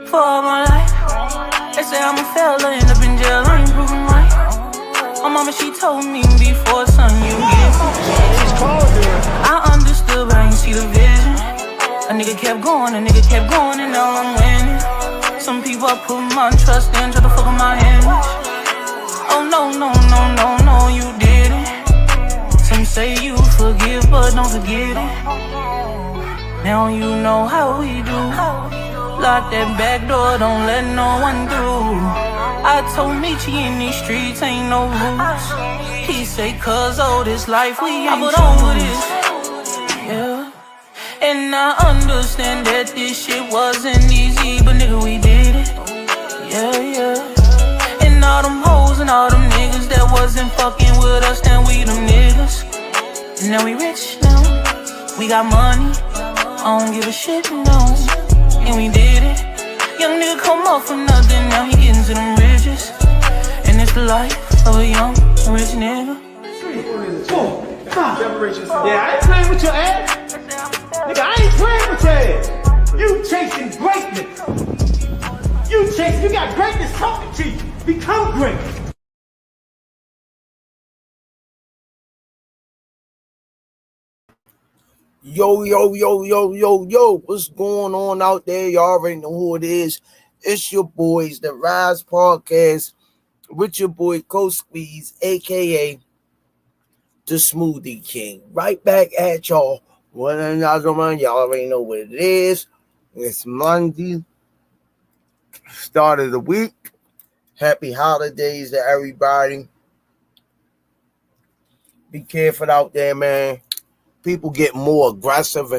for all my life. They say I'm a failure, end up in jail, I ain't proven right. My mama, she told me before, son, you get I understood, but I ain't see the vision. A nigga kept going, and now I'm winning. Some people I put my trust in, try to fuck up my image. Oh no, you didn't. Some say you forgive, but don't forget it. Now you know how we do. Lock that back door, don't let no one through. I told Michi in these streets ain't no rules. He say, cause all this life we ain't put on with this. Yeah. And I understand that this shit wasn't easy, but nigga, we did it. Yeah. And all them hoes and all them niggas that wasn't fucking with us, then we them niggas. Now we rich now, we got money, I don't give a shit, no. And we did it. Young nigga come up for nothing, now he getting to them riches. And it's the life of a young rich nigga. Yeah, I ain't playing with your ass. Nigga, I ain't playing with your ass. You chasing greatness. You got greatness talking to you. Become great. Yo, what's going on out there? Y'all already know who it is. It's your boys, the Rize Podcast, with your boy Coach Squeeze, aka the Smoothie King. Right back at y'all. Y'all already know what it is. It's Monday, start of the week. Happy holidays to everybody. Be careful out there, man. People get more aggressive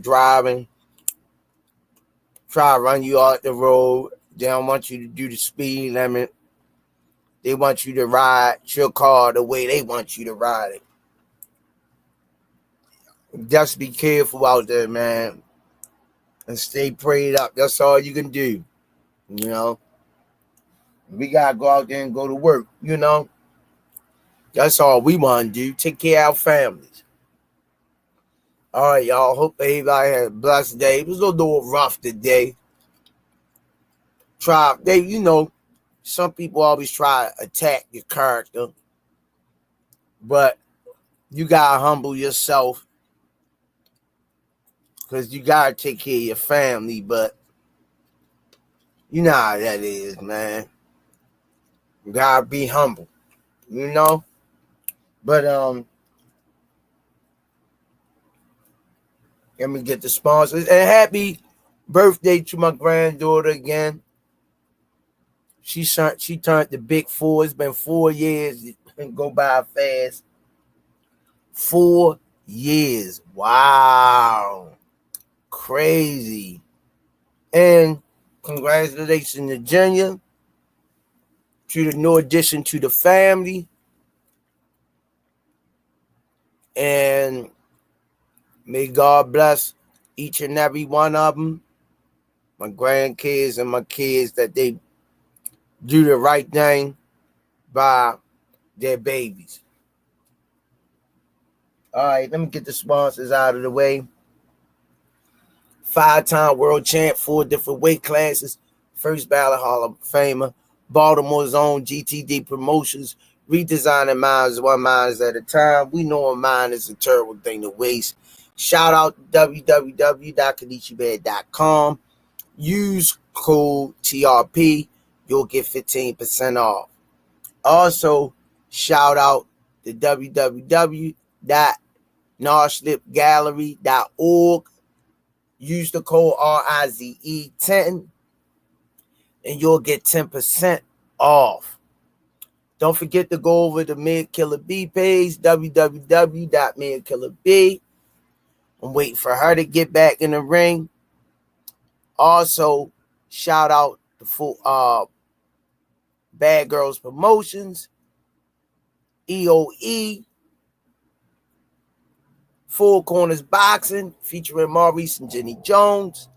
driving. Try to run you out the road. They don't want you to do the speed limit. They want you to ride your car the way they want you to ride it. Just be careful out there, man. And stay prayed up. That's all you can do. You know? We got to go out there and go to work, you know? That's all we want to do. Take care of our families. All right, y'all. Hope everybody had a blessed day. It was a little rough today. Some people always try to attack your character. But you got to humble yourself. Because you got to take care of your family. But you know how that is, man. You got to be humble. You know? But, let me get the sponsors. And happy birthday to my granddaughter again. She turned the big 4. It's been 4 years. It can go by fast. 4 years. Wow. Crazy. And congratulations to Junior. To the new addition to the family. And may God bless each and every one of them, my grandkids and my kids, that they do the right thing by their babies. All right, let me get the sponsors out of the way. 5-time world champ, 4 different weight classes, first ballot Hall of Famer, Baltimore's own GTD Promotions, redesigning minds one minds at a time. We know a mind is a terrible thing to waste. Shout out to www.kanichibed.com. Use code TRP. You'll get 15% off. Also, shout out to www.narslipgallery.org. Use the code RIZE10 and you'll get 10% off. Don't forget to go over to Mid Killer B page, www.midkillerb. I'm waiting for her to get back in the ring. Also, shout out to Bad Girls Promotions, EOE, Four Corners Boxing, featuring Maurice and Jenny Jones.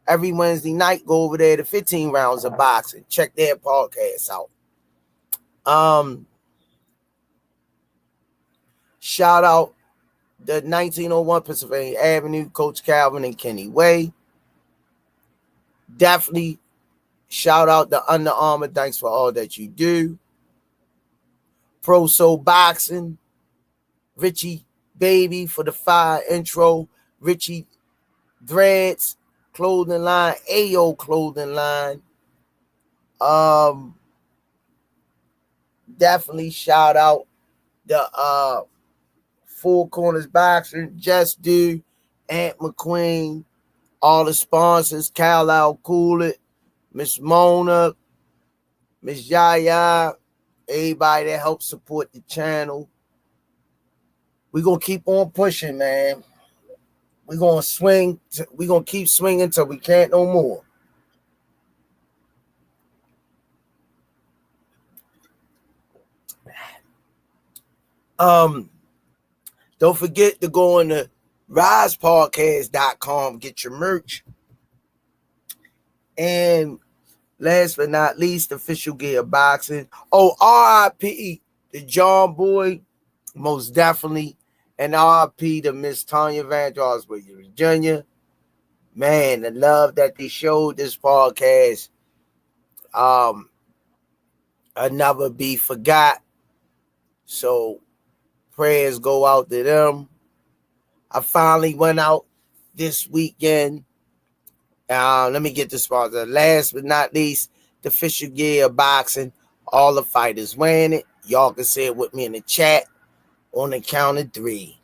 Every Wednesday night, go over there to 15 Rounds of Boxing. Check their podcast out. Shout out the 1901 Pennsylvania Avenue, Coach Calvin and Kenny Way. Definitely Shout out to Under Armour. Thanks for all that you do. Pro Soul Boxing. Richie Baby for the fire intro. Richie Dreads clothing line. AO clothing line. Definitely shout out the Four Corners Boxing, Just Do, Ant McQueen, all the sponsors, Carlisle Cool It, Miss Mona, Miss Yaya, everybody that helps support the channel. We're going to keep on pushing, man. We're going to swing. We're going to keep swinging until we can't no more. Don't forget to go on to risepodcast.com, get your merch. And last but not least, Official Gear Boxing. Oh, RIP the John Boy, most definitely. And RIP to Miss Tanya Van Josbury, Virginia. Man, the love that they showed this podcast, I'll never be forgot. So prayers go out to them. I finally went out this weekend. Let me get the sponsor. Last but not least, the Official Gear Boxing. All the fighters wearing it. Y'all can say it with me in the chat on the count of 3.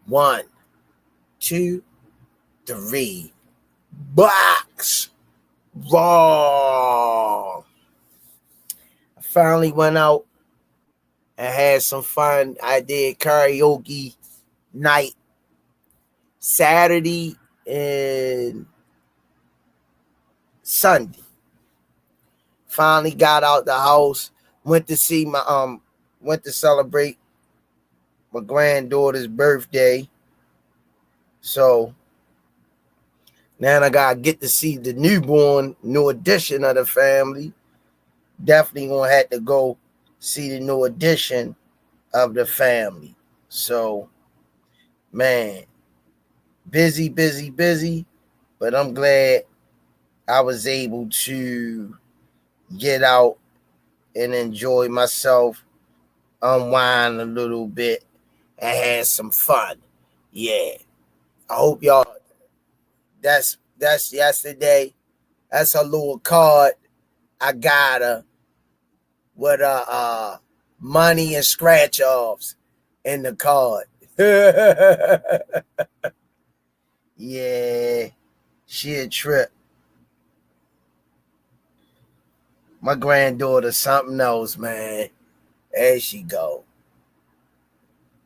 1, 2, 3. Box raw. I finally went out and had some fun. I did karaoke night Saturday and Sunday. Finally got out the house. Went to see went to celebrate my granddaughter's birthday. So now I gotta get to see the new addition of the family. Definitely gonna have to go see the new addition of the family. So, man, busy, but I'm glad I was able to get out and enjoy myself, unwind a little bit, and have some fun. Yeah. I hope y'all, that's yesterday. That's a little card I got her with money and scratch offs in the card. Yeah, she a trip. My granddaughter something else, man. There she go.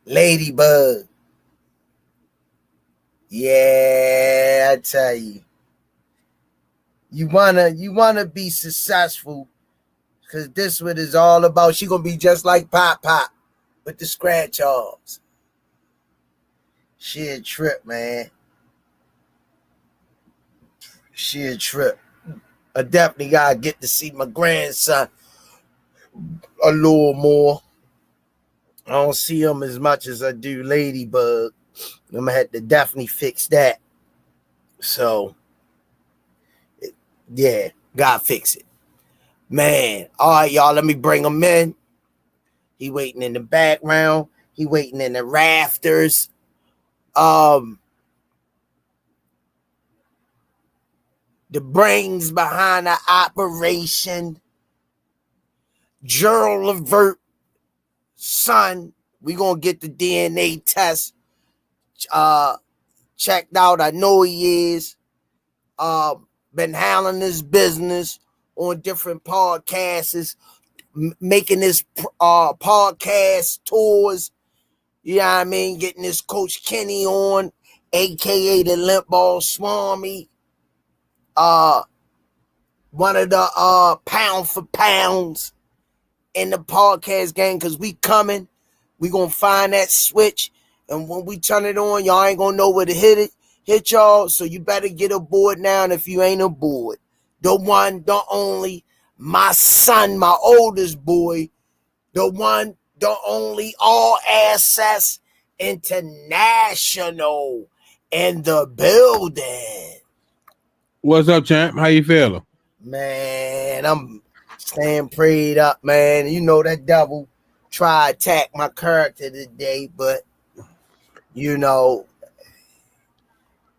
Ladybug. Yeah, I tell you. You wanna be successful, because this what it's all about. She gonna be just like Pop with the scratch offs. She a trip, man. She a trip. I definitely gotta get to see my grandson a little more. I don't see him as much as I do Ladybug. I'm gonna have to definitely fix that. So, yeah, gotta fix it. Man, all right, y'all, let me bring him in. He waiting in the background. He waiting in the rafters. The brains behind the operation, Gerald Levert, son. We gonna get the DNA test checked out. I know he is. Been handling this business on different podcasts, making this podcast tours. You know what I mean? Getting this Coach Kenny on, aka the Limp Ball Swami. One of the pound for pounds in the podcast game, because we coming. We gonna find that switch, and when we turn it on, y'all ain't gonna know where to hit y'all. So you better get aboard now. And if you ain't aboard, the one, the only, my son, my oldest boy, the one, the only, All Access International in the building. What's up, champ? How you feeling? Man, I'm staying prayed up, man. You know that devil try to attack my character today, but you know,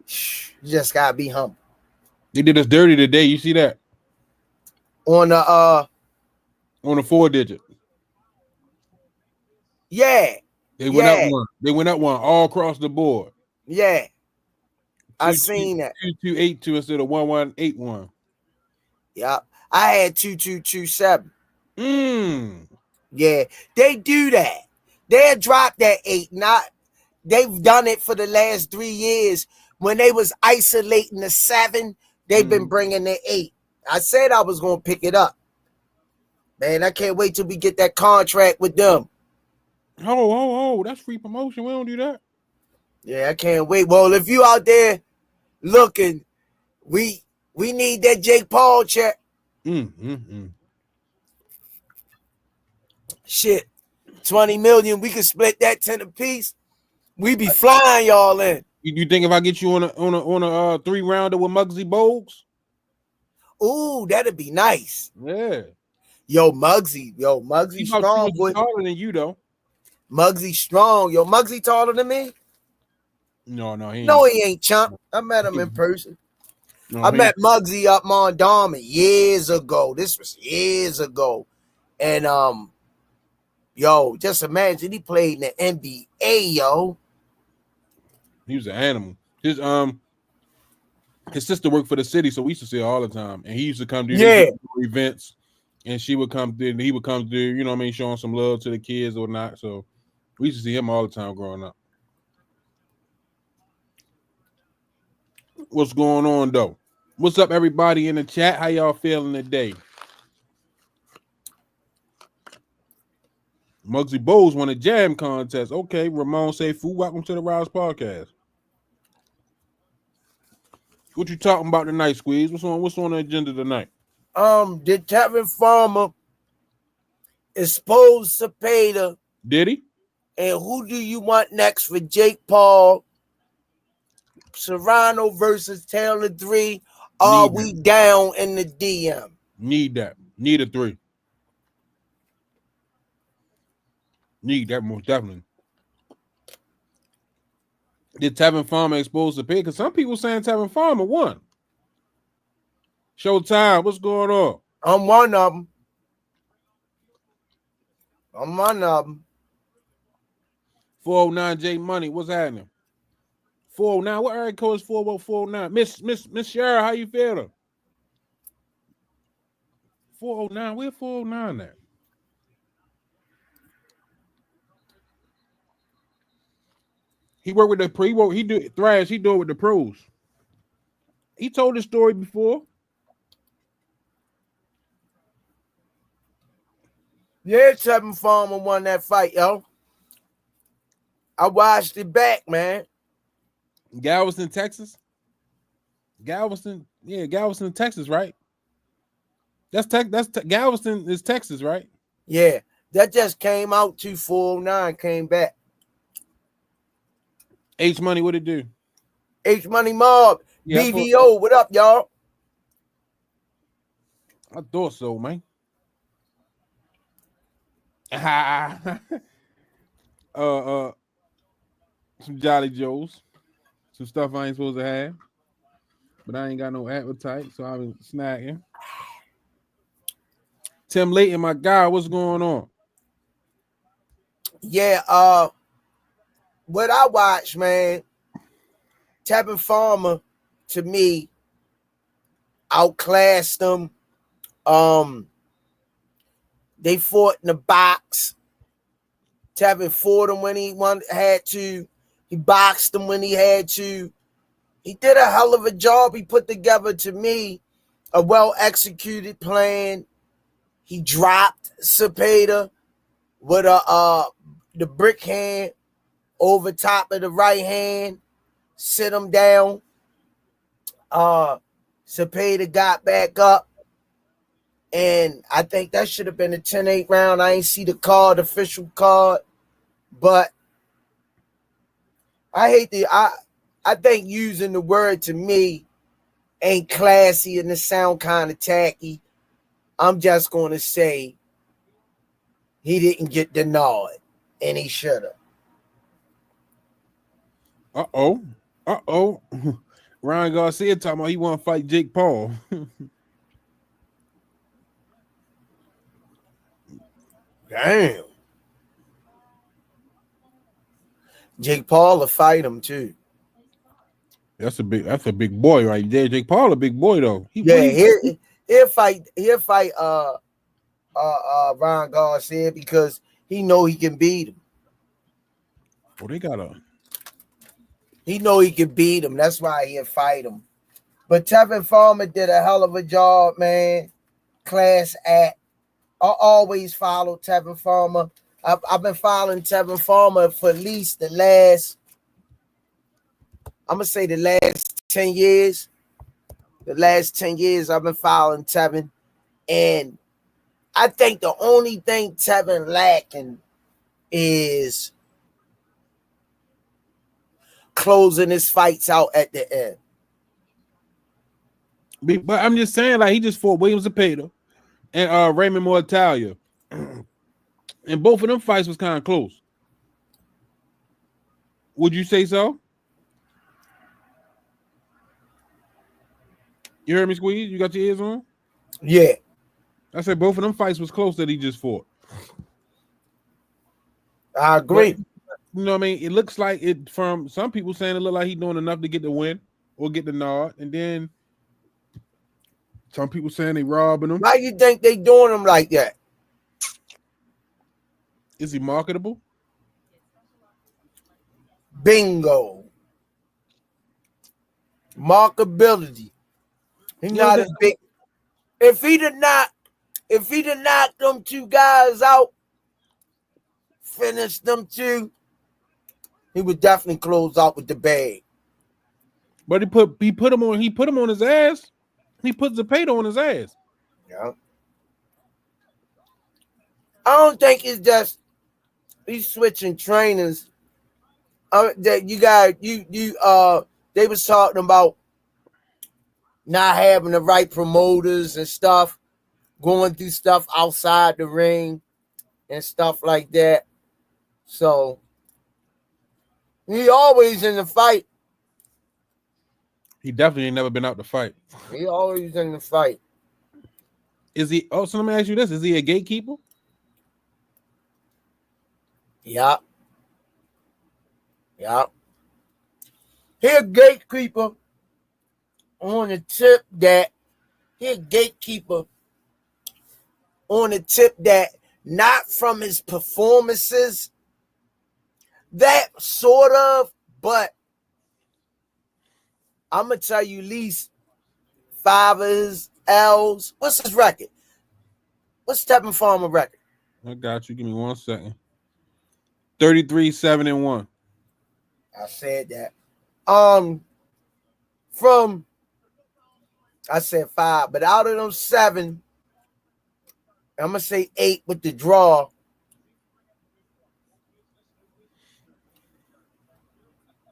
you just gotta be humble. They did us dirty today. You see that? On the On the 4-digit. yeah, They went up one. They went up one all across the board. yeah. I seen that. 2282 instead of 1181. Yep. I had 2227. Mm. Yeah, they do that. They'll drop that 8. They've done it for the last 3 years. When they was isolating the 7, they've been bringing the 8. I said I was gonna pick it up. Man, I can't wait till we get that contract with them. Oh, that's free promotion. We don't do that. Yeah, I can't wait. Well, if you out there looking, we need that Jake Paul check. Shit, 20 million. We can split that 10 apiece. We be flying y'all in. You think if I get you on a 3-rounder with Muggsy Bogues? Ooh, that'd be nice. Yeah. Yo, Muggsy He's strong, boy. taller than you though. Muggsy strong. Yo, Muggsy taller than me? No, he ain't, chump. I met him in person. I met Muggsy up Mondawmin years ago. This was years ago. And yo, just imagine he played in the NBA, yo. He was an animal. His sister worked for the city, so we used to see her all the time. And he used to come to events, and she would come through, and he would come through, you know what I mean, showing some love to the kids or not. So we used to see him all the time growing up. What's going on, though? What's up, everybody in the chat? How y'all feeling today? Muggsy Bogues won a jam contest. Okay, Ramon say, "Fool, welcome to the Rize Podcast." What you talking about tonight, Squeeze? What's on the agenda tonight? Did Tevin Farmer expose Zepeda? Did he? And who do you want next for Jake Paul? Serrano versus Taylor 3. Are we down in the DM? Need that. Need a 3. Need that most definitely. Did Tevin Farmer expose the pig? Because some people saying Tevin Farmer won. Showtime, what's going on? I'm one of them. 409 J Money, what's happening? 409, what area code is 409? Miss Shara, how you feeling? 409, where 409 at? He worked with the pro. He do Thrash. He do it with the pros. He told the story before. Yeah, Tevin Farmer won that fight, yo. I watched it back, man. Galveston, Texas. Galveston, Texas, right? Galveston is Texas, right? Yeah, that just came out. 409 came back. H Money, what it do? H Money Mob, yeah, BVO, what up, y'all? I thought so, man. Some Jolly Joes, some stuff I ain't supposed to have, but I ain't got no appetite, so I was snacking. Tim Layton, my guy, what's going on? Yeah, what I watched, man, Tevin Farmer, to me, outclassed them. They fought in the box. Tevin fought him when he had to. He boxed him when he had to. He did a hell of a job. He put together, to me, a well-executed plan. He dropped Zepeda with the brick hand over top of the right hand, sit him down. Zepeda got back up, and I think that should have been a 10-8 round. I ain't see the official card, but I think using the word, to me, ain't classy and it sound kind of tacky. I'm just going to say he didn't get the nod, and he should have. Uh-oh. Ryan Garcia talking about he want to fight Jake Paul. Damn. Jake Paul will fight him too. That's a big boy right there. Jake Paul a big boy though. He'll fight Ryan Garcia because he know he can beat him. Oh, they got He know he can beat him. That's why he'll fight him. But Tevin Farmer did a hell of a job, man. Class act. I always follow Tevin Farmer. I've been following Tevin Farmer for at least the last 10 years. The last 10 years I've been following Tevin. And I think the only thing Tevin lacking is closing his fights out at the end. But I'm just saying, like, he just fought William Zepeda and Raymond Mortalia. And both of them fights was kind of close. Would you say so? You heard me, Squeeze? You got your ears on? Yeah. I said both of them fights was close that he just fought. I agree. But, you know what I mean? It looks like it from some people saying it looked like he's doing enough to get the win or get the nod. And then some people saying they robbing him. Why you think they doing him like that? Is he marketable? Bingo. Markability. He's not as big. If he'd have knocked them two guys out, finished them two, he would definitely close out with the bag. But he put him on his ass. He put Zepeda on his ass. Yeah. I don't think it's just he's switching trainers. That they was talking about not having the right promoters and stuff, going through stuff outside the ring and stuff like that. So he always in the fight. He definitely ain't never been out to fight. He always in the fight. Is he? Oh, so let me ask you this: is he a gatekeeper? Yeah. Yeah. He a gatekeeper on the tip that not from his performances, that sort of, but I'm going to tell you at least 5 of his L's. What's his record? What's Tevin Farmer record? I got you. Give me 1 second. 33-7-1. I said that. I said 5, but out of them 7, I'm going to say 8 with the draw.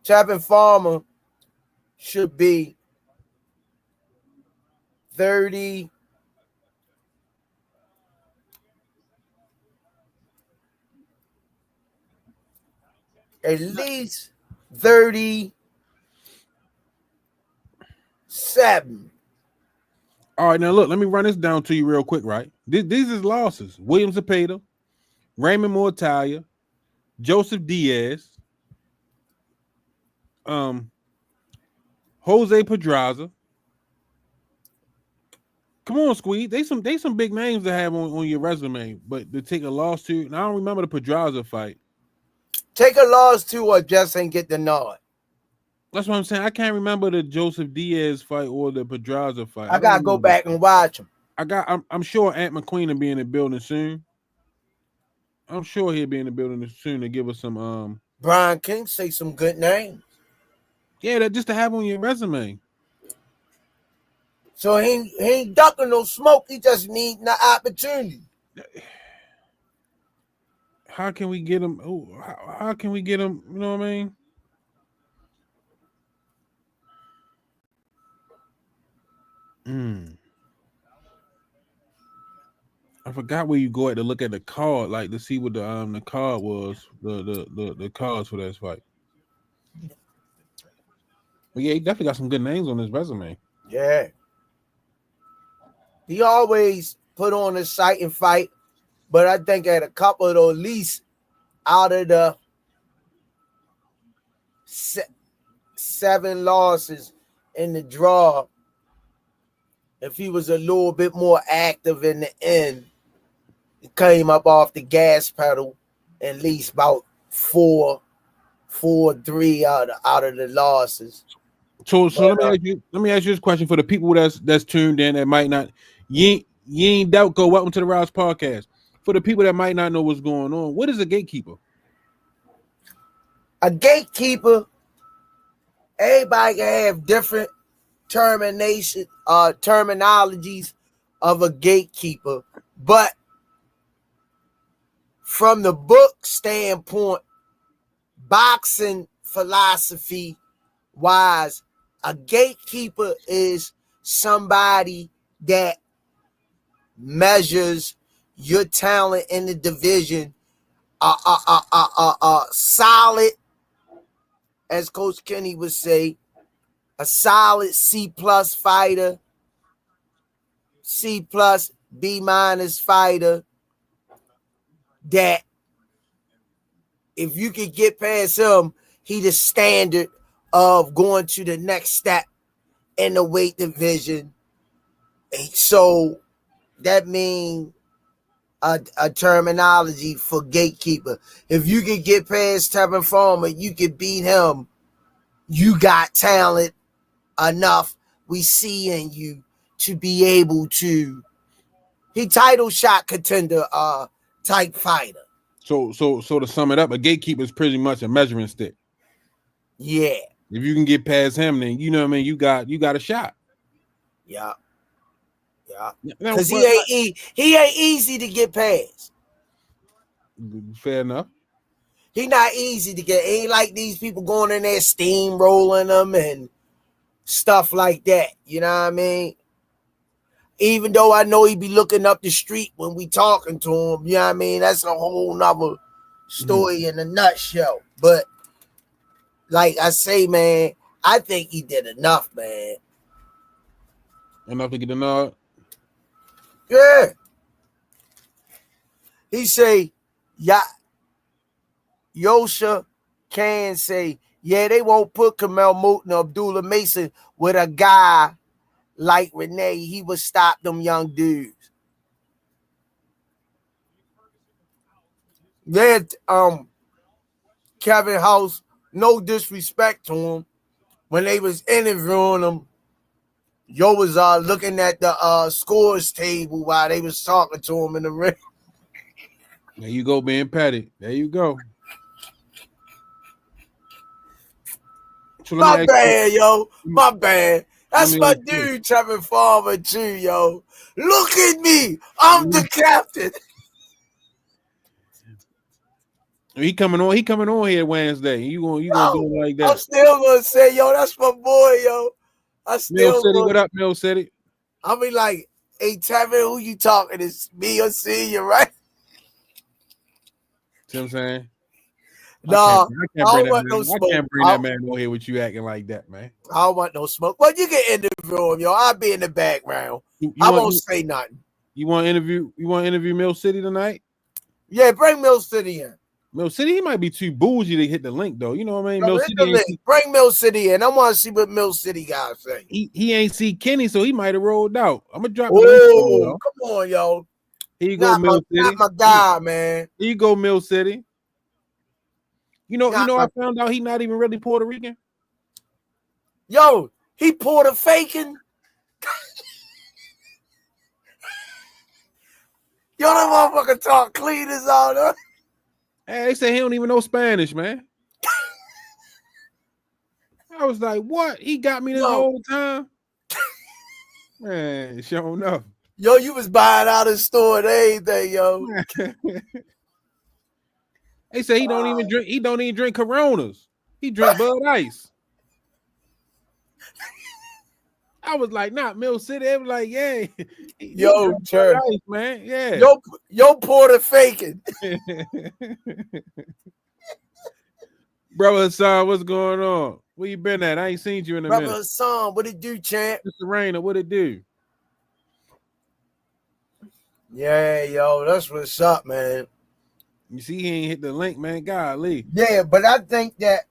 Tevin Farmer should be 30. At least 37. All right, now look, let me run this down to you real quick, right? These is losses. William Zepeda, Raymond Mortalia, Joseph Diaz, Jose Pedraza. Come on, Squeeze. They some big names to have on your resume, but to take a loss to, and I don't remember the Pedraza fight. Take a loss to or just ain't get the nod. That's what I'm saying. I can't remember the Joseph Diaz fight or the Pedraza fight. I gotta go back and watch them. I'm sure Ant McQueen will be in the building soon. I'm sure he'll be in the building soon to give us some Brian King say some good names. Yeah, that just to have on your resume. So he ain't ducking no smoke. He just need the opportunity. How can we get him? How can we get him? You know what I mean? I forgot where you go at to look at the card, like to see what the card was, the cards for that fight. But yeah, he definitely got some good names on his resume. Yeah. He always put on a sight and fight, but I think at a couple of those, at least out of the 7 losses in the draw, if he was a little bit more active in the end, he came up off the gas pedal at least about 3 out of the losses. So let me ask you this question for the people that's tuned in that might not. You ain't doubt go. Welcome to the Rize podcast. For the people that might not know what's going on, what is a gatekeeper? A gatekeeper, everybody can have different terminologies of a gatekeeper, but from the book standpoint, boxing philosophy wise, a gatekeeper is somebody that measures your talent in the division solid, as Coach Kenny would say, a solid C+ fighter, C+, B- fighter, that if you could get past him, he the standard of going to the next step in the weight division. So that means a terminology for gatekeeper. If you could get past Tevin Farmer, you could beat him. You got talent enough we see in you to be able to. He title shot contender type fighter. So to sum it up, a gatekeeper is pretty much a measuring stick. Yeah. If you can get past him, then you know what I mean. You got a shot. Yeah. Yeah. Because he ain't easy to get past. Fair enough. He not easy to get. Ain't like these people going in there steamrolling them and stuff like that. You know what I mean? Even though I know he be looking up the street when we talking to him, you know what I mean? That's a whole nother story in a nutshell. But like I say, man, I think he did enough, man. Enough to get a nod? Yeah. He say, yeah, Yosha can say, yeah, they won't put Kamel Moulton or Abdullah Mason with a guy like Renee. He would stop them young dudes. Yeah, Kevin House, no disrespect to him. When they was interviewing him, Yo was looking at the scores table while they was talking to him in the ring. There you go, being petty. There you go. So my bad, yo. My bad. That's my dude, Tevin Farmer, too, yo. Look at me. I'm the captain. He coming on here Wednesday. You gonna do it like that? I'm still gonna say, yo, that's my boy, yo. Mill City, what up, Mill City? I'll be like, hey, Tevin, who you talking? It's me or Senior, right? See what I'm saying? Nah, I can't bring that man over here with you acting like that, man. I don't want no smoke. Well, you can interview him, yo. I'll be in the background. I won't say nothing. You want to interview Mill City tonight? Yeah, bring Mill City in. Mill City, he might be too bougie to hit the link, though. You know what I mean? Bro, bring Mill City in. I want to see what Mill City guys say. He ain't see Kenny, so he might have rolled out. I'm gonna drop. Oh, come on, yo. Here you go, Mill City. Not my guy, man. Here you go, Mill City. You know, I found out he not even really Puerto Rican. Yo, he Puerto faking. Yo, that motherfucker talk clean as all that. Hey, they say he don't even know Spanish, man. I was like, what? He got me this whole time? Man, sure enough. Yo, you was buying out his store and everything, yo. They say he don't even drink Coronas. He drink Bud Ice. I was like, not Mill City. They was like, yeah. Yo, Church. Nice, man. Yeah. Yo, Porter faking. Brother Hassan, what's going on? Where you been at? I ain't seen you in a Brother minute. Hassan, what it do, champ? Serrano, what it do? Yeah, yo, that's what's up, man. You see, he ain't hit the link, man. Golly. Yeah, but I think that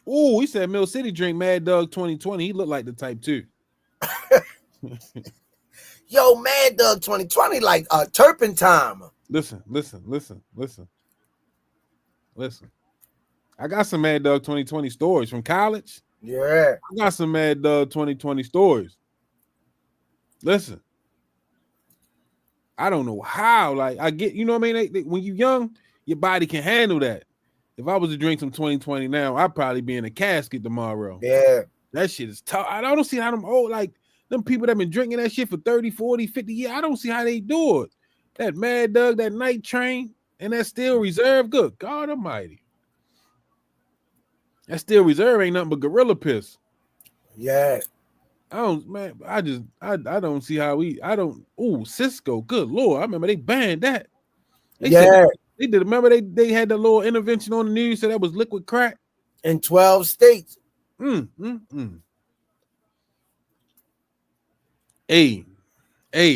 Ooh, he said Mill City drink Mad Dog 2020. He looked like the type too. Yo, Mad Dog 2020 like a turpentine. Listen. I got some Mad Dog 2020 stories from college. Yeah. I got some Mad Dog 2020 stories. Listen. I don't know how. Like, I get, you know what I mean? When you're young, your body can handle that. If I was to drink some 2020 now, I'd probably be in a casket tomorrow. Yeah. That shit is tough. I don't see how them old, like, them people that been drinking that shit for 30, 40, 50 years, I don't see how they do it. That Mad Dog, that Night Train, and that Steel Reserve, good God almighty. That Steel Reserve ain't nothing but gorilla piss. Yeah. I don't see how Cisco, good Lord. I remember they banned that. They said they did. Remember they had the little intervention on the news, said that was liquid crack in 12 states. Hey,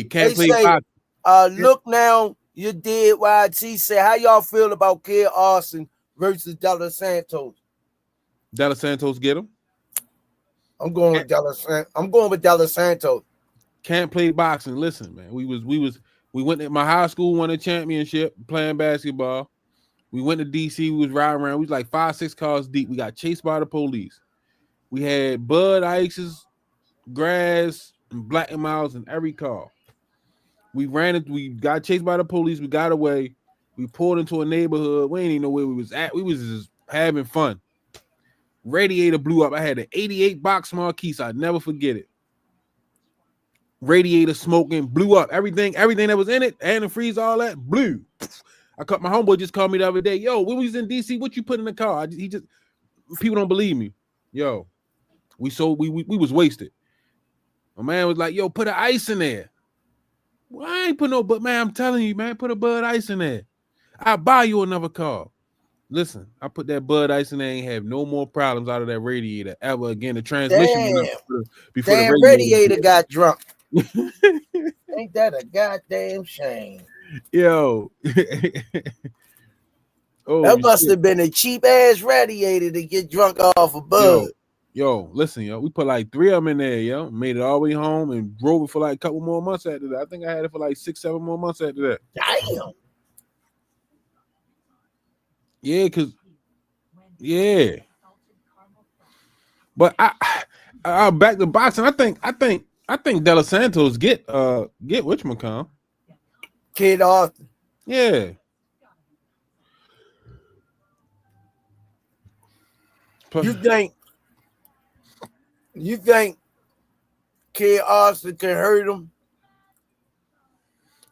can't play boxing. Look now, you did YT say, how y'all feel about Kid Austin versus Della Santos? Della Santos get him. I'm going with Della Santos. Can't play boxing. Listen, man. We went to my high school, won a championship playing basketball. We went to DC. We was riding around. We was like 5-6 cars deep. We got chased by the police. We had Bud Ices, grass, and Black and Miles in every car. We ran it. We got chased by the police. We got away. We pulled into a neighborhood. We didn't even know where we was at. We was just having fun. Radiator blew up. I had an 88 box Marquise. I'd never forget it. Radiator smoking, blew up. Everything that was in it, antifreeze, all that, blew. I caught my homeboy just called me the other day. Yo, when we was in DC, what you put in the car? People don't believe me. Yo, we was wasted. My man was like, yo, put an ice in there. Well, I ain't put no, but man, I'm telling you, man, put a Bud Ice in there. I'll buy you another car. Listen, I put that Bud Ice in there, ain't have no more problems out of that radiator ever again. The transmission went up before the radiator got drunk. Ain't that a goddamn shame? Yo. That must have been a cheap ass radiator to get drunk off a Bud. Yo, listen, yo, we put like 3 of them in there, yo. Made it all the way home and drove it for like a couple more months after that. I think I had it for like 6-7 more months after that. Damn. Yeah. But I back to boxing. I think Della Santos get whatchamacallit. Kid Austin. Yeah. You think Kid Austin can hurt him?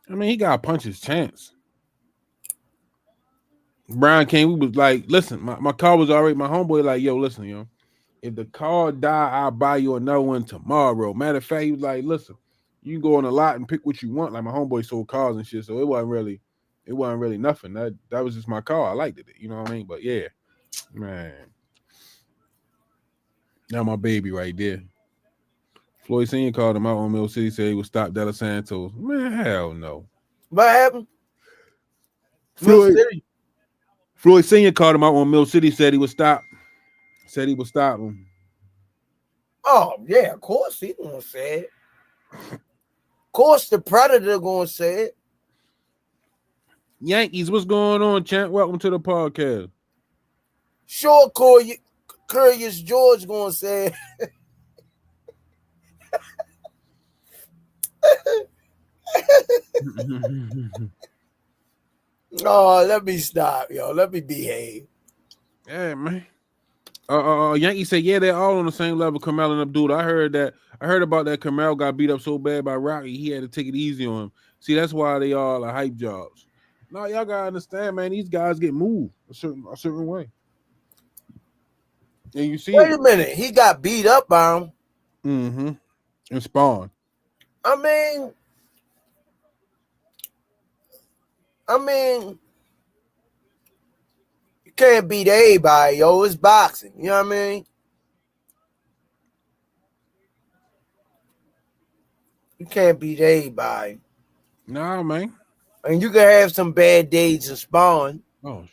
I mean, he got to punch his chance. Brian came, we was like, listen, my car was already, my homeboy like, yo, listen, yo, if the car die, I'll buy you another one tomorrow. Matter of fact, he was like, listen, you can go on a lot and pick what you want. Like my homeboy sold cars and shit, so it wasn't really nothing. That was just my car. I liked it, you know what I mean? But yeah, man. Now my baby right there. Floyd Senior called him out on Mill City, said he would stop Della Santos. Man, hell no. What happened? Floyd Senior called him out on Mill City, said he would stop. Said he would stop him. Oh, yeah, of course he gonna say it. Of course the Predator gonna say it. Yankees, what's going on, champ? Welcome to the podcast. Sure, Curious George gonna say it. Oh, let me stop, yo. Let me behave. Yeah, man. Yankees say, yeah, they're all on the same level, Carmel and Abdul. I heard about that Carmel got beat up so bad by Rocky, he had to take it easy on him. See, that's why they all are hype jobs. No, y'all gotta understand, man, these guys get moved a certain way. And you see Wait it. a minute. He got beat up by him. Mm-hmm. And Spawn. I mean, you can't beat everybody, yo. It's boxing. You know what I mean? You can't beat everybody. Nah, man. And you can have some bad days in Spawn. Oh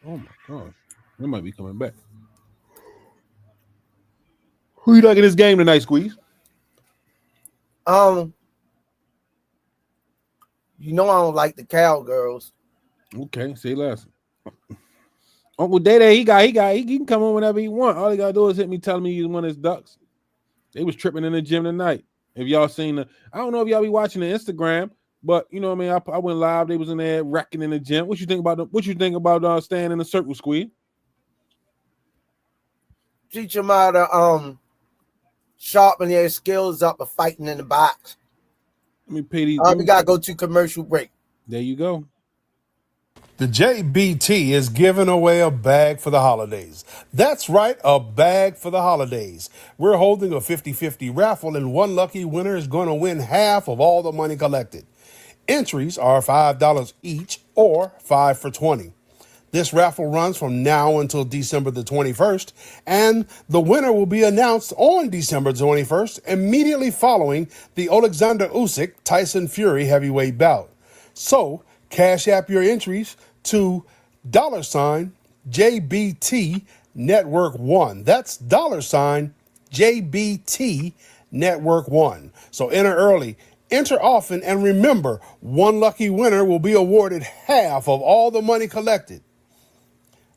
my gosh. They might be coming back. Who you liking this game tonight, Squeeze? You know I don't like the Cowgirls. Okay, say less. Uncle Day, he can come on whenever he want. All he gotta do is hit me, telling me he's one of his ducks. They was tripping in the gym tonight. If y'all seen I don't know if y'all be watching the Instagram, but you know what I mean. I went live. They was in there wrecking in the gym. What you think about staying in the circle, Squeeze? Teach them how to sharpen their skills up of fighting in the box. Let me pay these. We gotta go to commercial break. There you go. The JBT is giving away a bag for the holidays. That's right, a bag for the holidays. We're holding a 50-50 raffle, and one lucky winner is going to win half of all the money collected. Entries are $5 each or 5 for $20. This raffle runs from now until December the 21st, and the winner will be announced on December 21st, immediately following the Alexander Usyk Tyson Fury heavyweight bout. So, cash app your entries to $JBT Network 1. That's $JBT Network 1. So enter early, enter often, and remember, one lucky winner will be awarded half of all the money collected.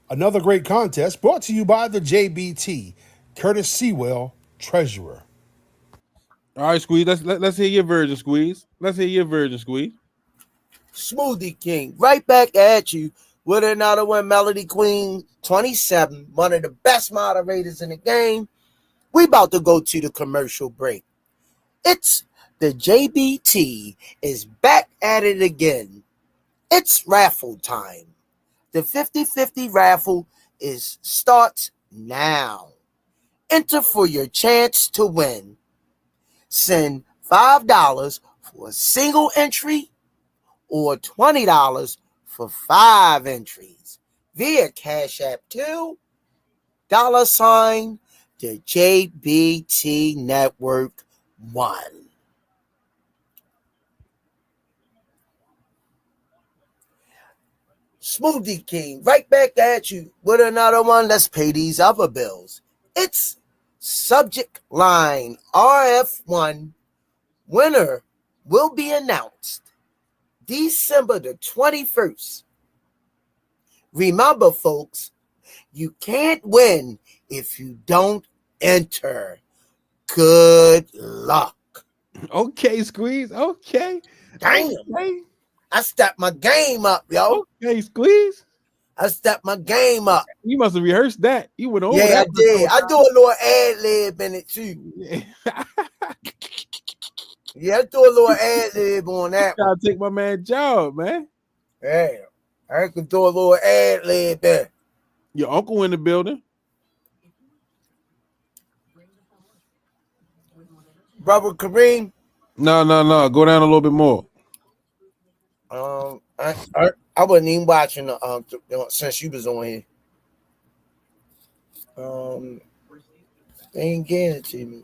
Another great contest brought to you by the JBT, Curtis Sewell, Treasurer. All right, Squeeze. Let's hear your version, Squeeze. Smoothie King, right back at you with another one. Melody Queen 27, one of the best moderators in the game. We about to go to the commercial break. It's the JBT is back at it again. It's raffle time. The 50-50 raffle starts now. Enter for your chance to win. Send $5 for a single entry or $20 for 5 entries via Cash App to $, the JBT Network 1. Smoothie King, right back at you with another one. Let's pay these other bills. It's subject line RF1. Winner will be announced December the 21st. Remember, folks, you can't win if you don't enter. Good luck. Okay, Squeeze. Okay. Damn. Okay. I stepped my game up, yo. Okay, Squeeze. I stepped my game up. You must have rehearsed that. You went over Yeah, that. I did. I do a little ad-lib in it, too. Yeah, I do a little ad-lib on that one. Trying to take my man's job, man. Yeah, I can do a little ad-lib there. Your uncle in the building. Brother Kareem. No. Go down a little bit more. I wasn't even watching since you was on here. They ain't getting it to me.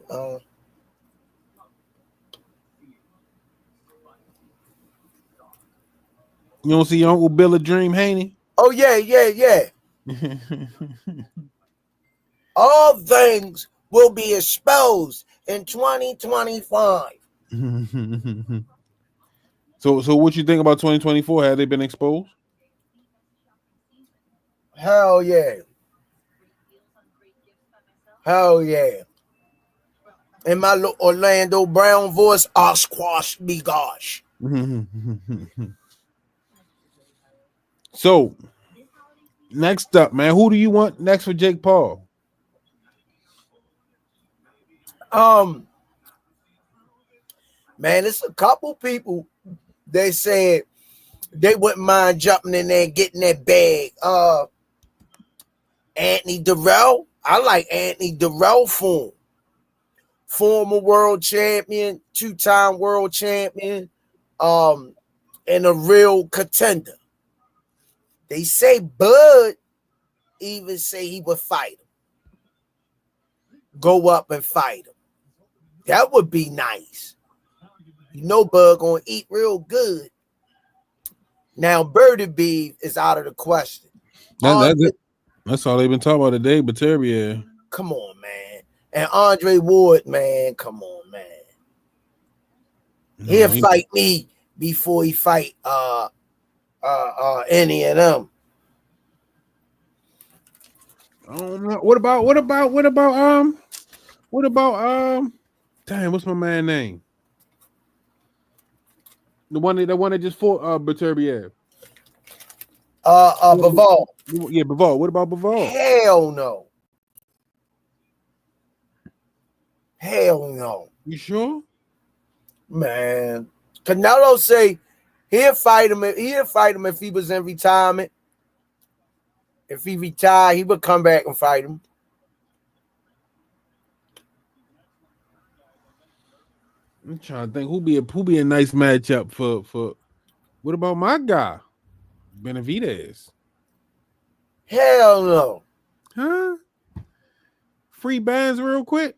You don't see your Uncle Bill a Dream Haney? Oh yeah. All things will be exposed in 2025. So what you think about 2024? Have they been exposed? Hell yeah. In my Orlando Brown voice, I'll squash me gosh. So, next up, man, who do you want next for Jake Paul? Man, it's a couple people. They said they wouldn't mind jumping in there and getting that bag. Anthony Durrell. I like Anthony Durrell form. Former world champion, 2-time world champion, and a real contender. They say Bud even say he would fight him. Go up and fight him. That would be nice. You know Bud gonna eat real good. Now Birdie Beef is out of the question. That's all they've been talking about today, but Terry, come on, man. And Andre Ward, man, come on, man. He'll fight me before he fight any of them. I don't know. What about damn, what's my man name? The one that just fought Beterbiev. Bivol. Yeah, Bivol. What about Bivol? Hell no. Hell no. You sure? Man. Canelo say he'll fight him if he was in retirement. If he retired, he would come back and fight him. I'm trying to think who be a nice matchup for what about my guy? Benavidez. Hell no. Huh? Free bands real quick.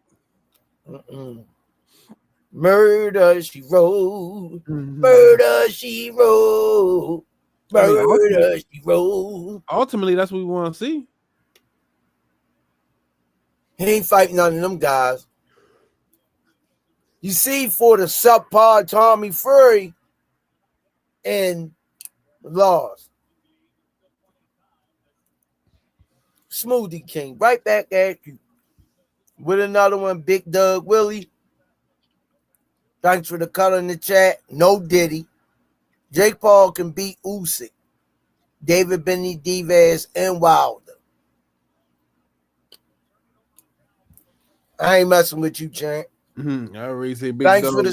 Murder, she wrote. Murder, she wrote. Murder, she wrote. Ultimately, that's what we want to see. He ain't fighting none of them guys. You see, for the subpar Tommy Fury and lost. Smoothie King, right back at you. With another one, Big Doug Willie. Thanks for the color in the chat. No Diddy. Jake Paul can beat Usyk, David Benavidez, and Wilder. I ain't messing with you, champ. I already say Big Doug.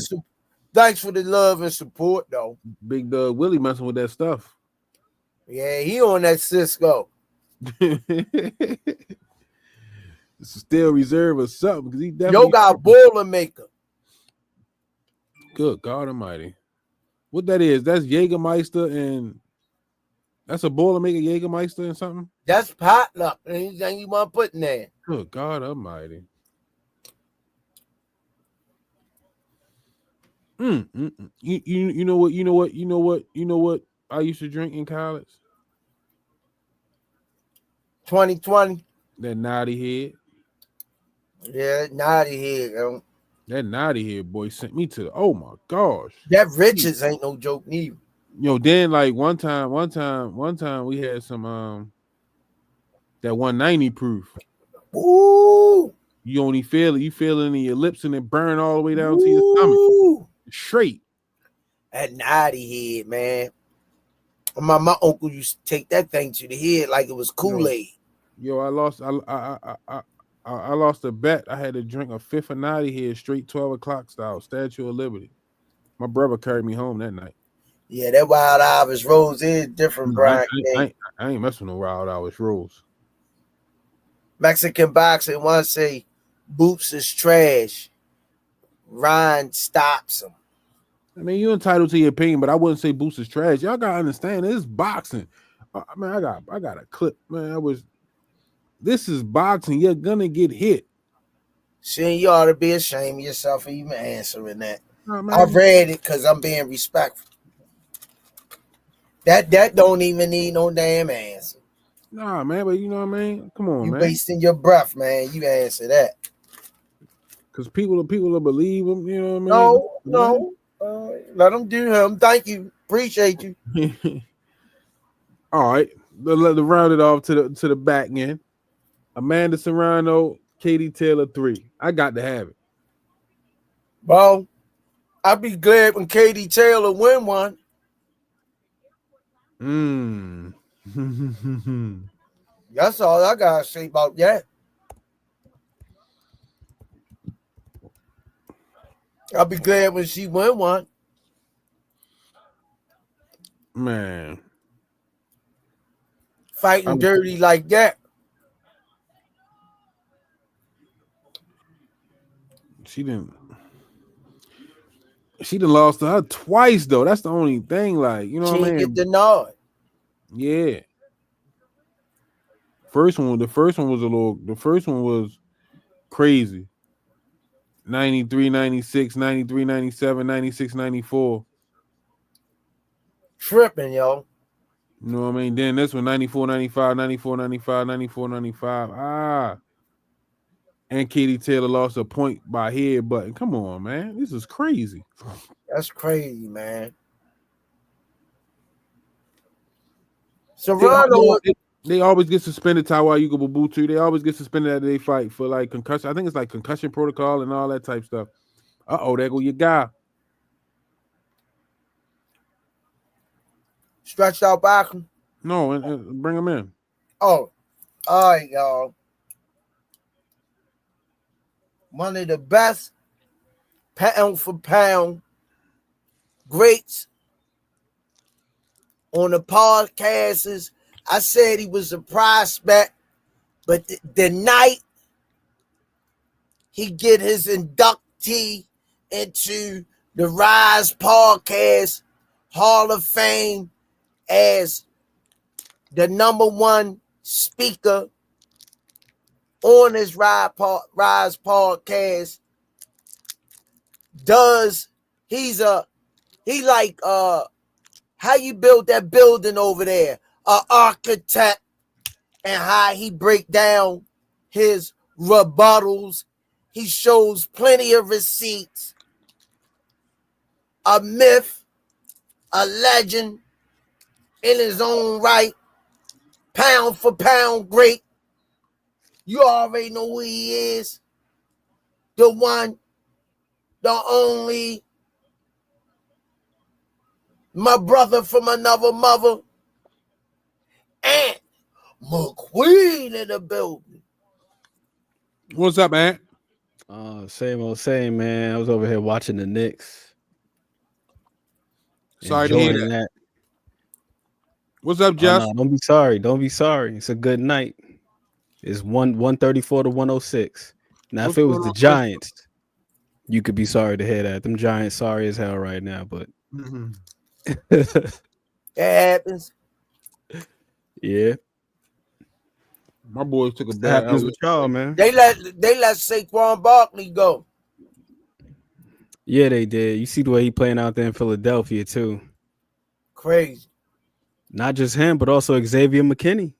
Thanks for the love and support, though. Big Doug Willie messing with that stuff. Yeah, he on that Cisco. Still reserve or something because he definitely got Boilermaker. Good God Almighty. What that is? That's Jägermeister and that's a Boilermaker Jägermeister and something? That's potluck. Anything you want to put in there. Good God Almighty. You know what I used to drink in college? 2020. That naughty head. Yeah, naughty head. That naughty head boy sent me to oh my gosh. That riches ain't no joke neither. Then like one time we had some that 190 proof. Ooh. You only feel it. You feel it in your lips and it burn all the way down to your stomach. Straight. That naughty head, man. My uncle used to take that thing to the head like it was Kool-Aid. Yo, I lost a bet. I had to drink a fifth of naughty head straight 12 o'clock style, Statue of Liberty. My brother carried me home that night. Yeah, that Wild Irish Rose is different, Brian. I ain't messing with no Wild Irish Rose. Mexican boxing once say Boots is trash. Ryan stops him. I mean, you're entitled to your opinion, but I wouldn't say Boots is trash. Y'all gotta understand this is boxing. I got a clip, man. This is boxing. You're gonna get hit. See, you ought to be ashamed of yourself for even answering that. Oh, I read it because I'm being respectful. That don't even need no damn answer. Nah, man, but you know what I mean? Come on, man. You wasting your breath, man. You answer that. Because people will believe him, you know what I mean? No. Let him do him. Thank you. Appreciate you. All right. Let round it off to the back end. Amanda Serrano, Katie Taylor 3. I got to have it. Well, I'd be glad when Katie Taylor win one. That's all I gotta say about that. I'll be glad when she win one. Man. Fighting dirty like that. She didn't lost to her twice though. That's the only thing. Like, you know She what I didn't mean? get the nod. Yeah. The first one was crazy. 93, 96, 93, 97, 96, 94. Tripping, yo. You know what I mean? Then this one 94, 95, 94, 95, 94, 95. And Katie Taylor lost a point by head button. Come on, man. This is crazy. That's crazy, man. Serrano. They always get suspended, Tawa Yuga Babutu. They always get suspended after they fight for like concussion. I think it's like concussion protocol and all that type stuff. There go your guy. Stretched out boxing. No, and bring him in. Oh, all right, y'all. One of the best pound for pound greats on the podcasts. I said he was a prospect, but the night he get his inductee into the Rize Podcast Hall of Fame as the number one speaker on his Rise Podcast, how you build that building over there, an architect, and how he break down his rebuttals. He shows plenty of receipts. A myth, a legend in his own right, pound for pound great. You already know who he is. The one, the only, my brother from another mother, Ant McQueen in the building. What's up, Ant? Same old same, man. I was over here watching the Knicks. Sorry to hear Enjoying that. What's up, Oh, Jeff? no, don't be sorry. Don't be sorry. It's a good night. It's 134 to 106. Now, What's if it was going the on? Giants, you could be sorry to hear that. Them Giants sorry as hell right now, but That happens. yeah. My boys took a That bad happens L. with y'all, man. They let Saquon Barkley go. Yeah, they did. You see the way he playing out there in Philadelphia, too. Crazy. Not just him, but also Xavier McKinney.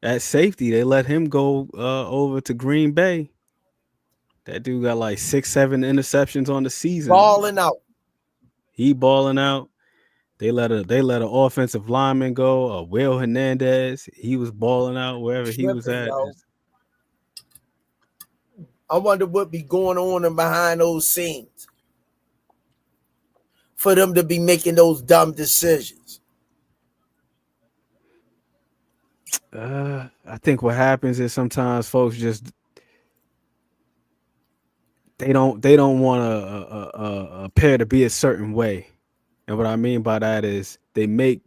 At safety, they let him go over to Green Bay. That dude got like 6-7 interceptions on the season. Balling out. He balling out. They let an offensive lineman go. Will Hernandez. He was balling out wherever he was Tripping, at. yo. I wonder what be going on behind those scenes for them to be making those dumb decisions. I think what happens is sometimes folks just they don't want to appear to be a certain way, and what I mean by that is they make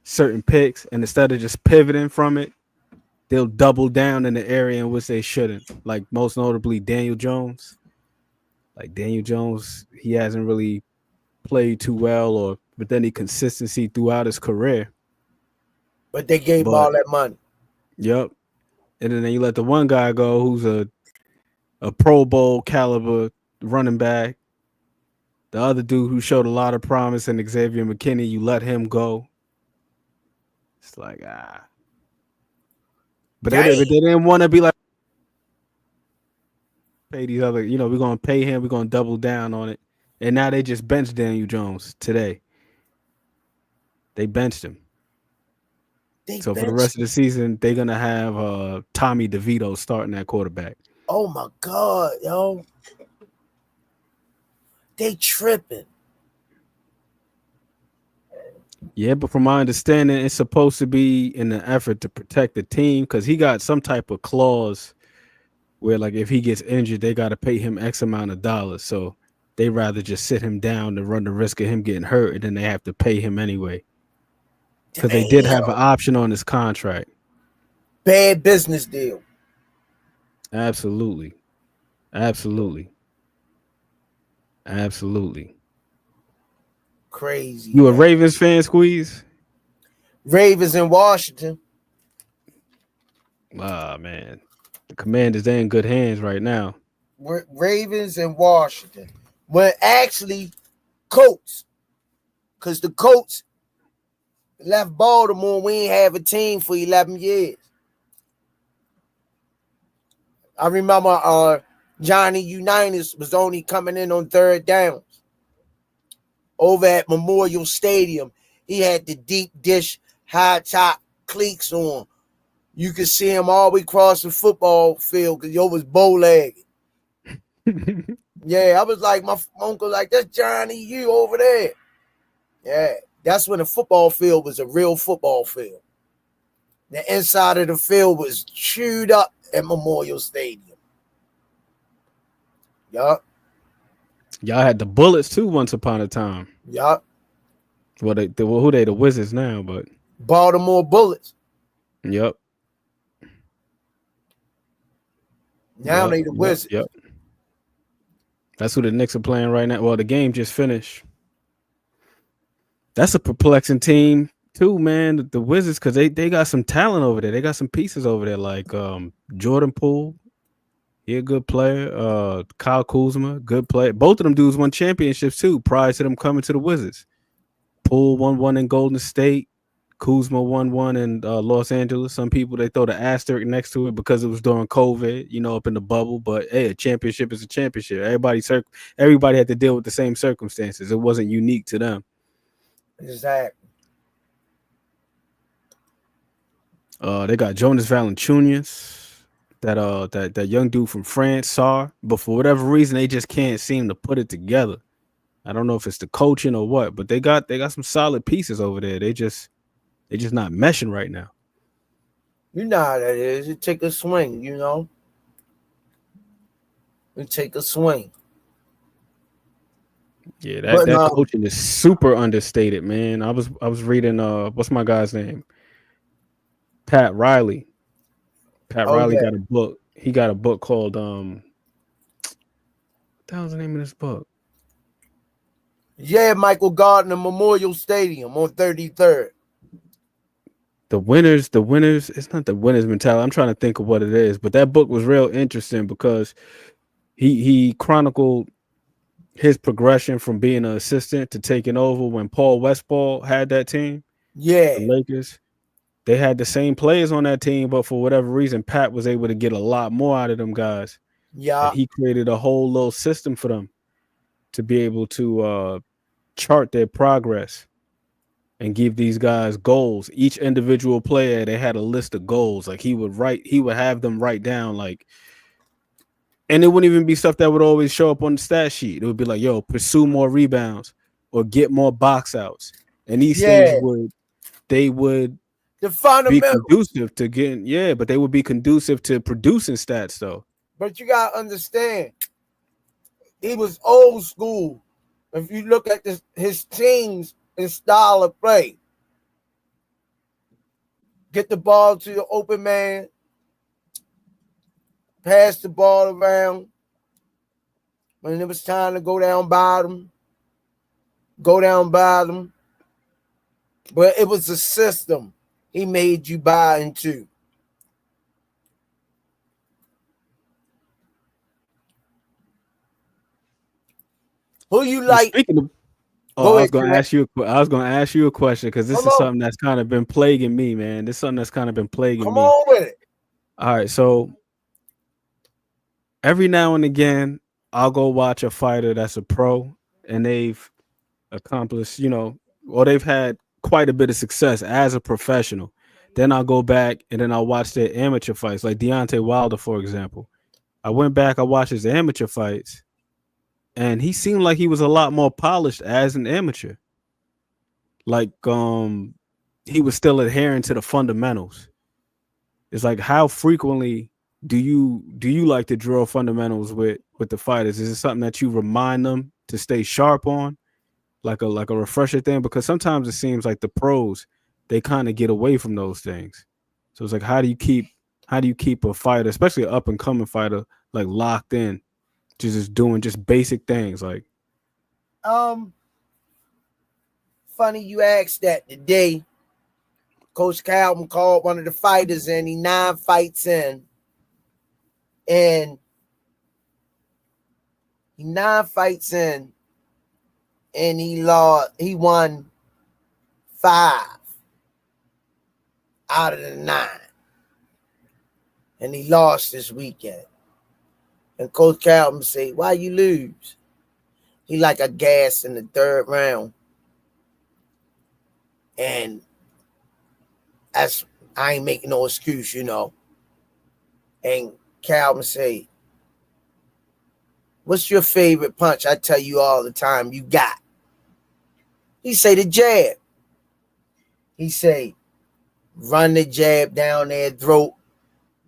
certain picks, and instead of just pivoting from it, they'll double down in the area in which they shouldn't. Like most notably Daniel Jones. Like Daniel Jones, he hasn't really played too well, but then he consistency throughout his career. But they gave him all that money. Yep. And then you let the one guy go who's a Pro Bowl caliber running back. The other dude who showed a lot of promise in Xavier McKinney, you let him go. It's like, But they didn't want to be like, pay these other, we're going to pay him. We're going to double down on it. And now they just benched Daniel Jones today. They benched him. For the rest of the season, they're going to have Tommy DeVito starting at quarterback. Oh, my God, yo. They tripping. Yeah, but from my understanding, it's supposed to be in an effort to protect the team because he got some type of clause where, like, if he gets injured, they got to pay him X amount of dollars. So they rather just sit him down and run the risk of him getting hurt, and then they have to pay him anyway. Because they did have an option on his contract. Bad business deal. Absolutely. Absolutely. Crazy. You a Man. Ravens fan, Squeeze? Ravens in Washington. Ah, man. The Commanders, they in good hands right now. Ravens in Washington. When actually Colts. Because the Colts left Baltimore. We ain't have a team for 11 years. I remember Johnny Unitas was only coming in on third downs. Over at Memorial Stadium, he had the deep dish, high top cleats on. You could see him all the way across the football field because yo was bow-legged. Yeah, I was like, my uncle like, that's Johnny, you over there. Yeah, that's when the football field was a real football field. The inside of the field was chewed up at Memorial Stadium. Yup. Y'all had the Bullets too once upon a time. Yup. Well, who they the Wizards now, but Baltimore Bullets. Yep. Now they the Wizards. Yep. That's who the Knicks are playing right now. Well, the game just finished. That's a perplexing team too, man. The Wizards, because they got some talent over there. They got some pieces over there, like Jordan Poole. He a good player. Kyle Kuzma, good player. Both of them dudes won championships too prior to them coming to the Wizards. Poole won one in Golden State. Kuzma won one in Los Angeles. Some people, they throw the asterisk next to it because it was during COVID, up in the bubble. But hey, a championship is a championship. Everybody had to deal with the same circumstances. It wasn't unique to them. Exactly. They got Jonas Valanciunas, that young dude from France, Sar. But for whatever reason, they just can't seem to put it together. I don't know if it's the coaching or what, but they got some solid pieces over there. They just not meshing right now. You know how that is. You take a swing, You take a swing. Yeah, that coaching is super understated, man. I was reading what's my guy's name? Pat Riley. Riley got a book. He got a book called what the hell's the name of this book? Yeah, Michael Gardner Memorial Stadium on 33rd. The winners, it's not the winners mentality. I'm trying to think of what it is, but that book was real interesting because he chronicled his progression from being an assistant to taking over when Paul Westphal had that team. Yeah. The Lakers. They had the same players on that team, but for whatever reason, Pat was able to get a lot more out of them guys. Yeah. And he created a whole little system for them to be able to chart their progress and give these guys goals. Each individual player, they had a list of goals. Like he would have them write down and it wouldn't even be stuff that would always show up on the stat sheet. It would be like, yo, pursue more rebounds or get more box outs. And these things would the fundamentals be conducive to getting, but they would be conducive to producing stats though. But you gotta understand, he was old school. If you look at his teams and style of play, get the ball to the open man, pass the ball around. When it was time to go down bottom. But it was a system he made you buy into. Who you like? I was going to ask you a question because this is something that's kind of been plaguing me, man. This is something that's kind of been plaguing me. Come on with it. All right, so every now and again, I'll go watch a fighter that's a pro and they've accomplished, or they've had quite a bit of success as a professional. Then I'll go back and then I'll watch their amateur fights, like Deontay Wilder, for example. I went back, I watched his amateur fights, and he seemed like he was a lot more polished as an amateur. Like he was still adhering to the fundamentals. It's like, how frequently do you like to drill fundamentals with the fighters? Is it something that you remind them to stay sharp on, like a refresher thing? Because sometimes it seems like the pros, they kind of get away from those things. So it's like, how do you keep a fighter, especially an up and coming fighter, like locked in, just doing just basic things? Like, Funny you asked that today. Coach Calvin called one of the fighters and he 9 fights in. And he 9 fights in and he won 5 out of the 9. And he lost this weekend. And Coach Calvin say, why you lose? He like a gas in the 3rd round. And I ain't making no excuse, you know. And Calvin say, what's your favorite punch? I tell you all the time you got. He say the jab. He say, run the jab down their throat.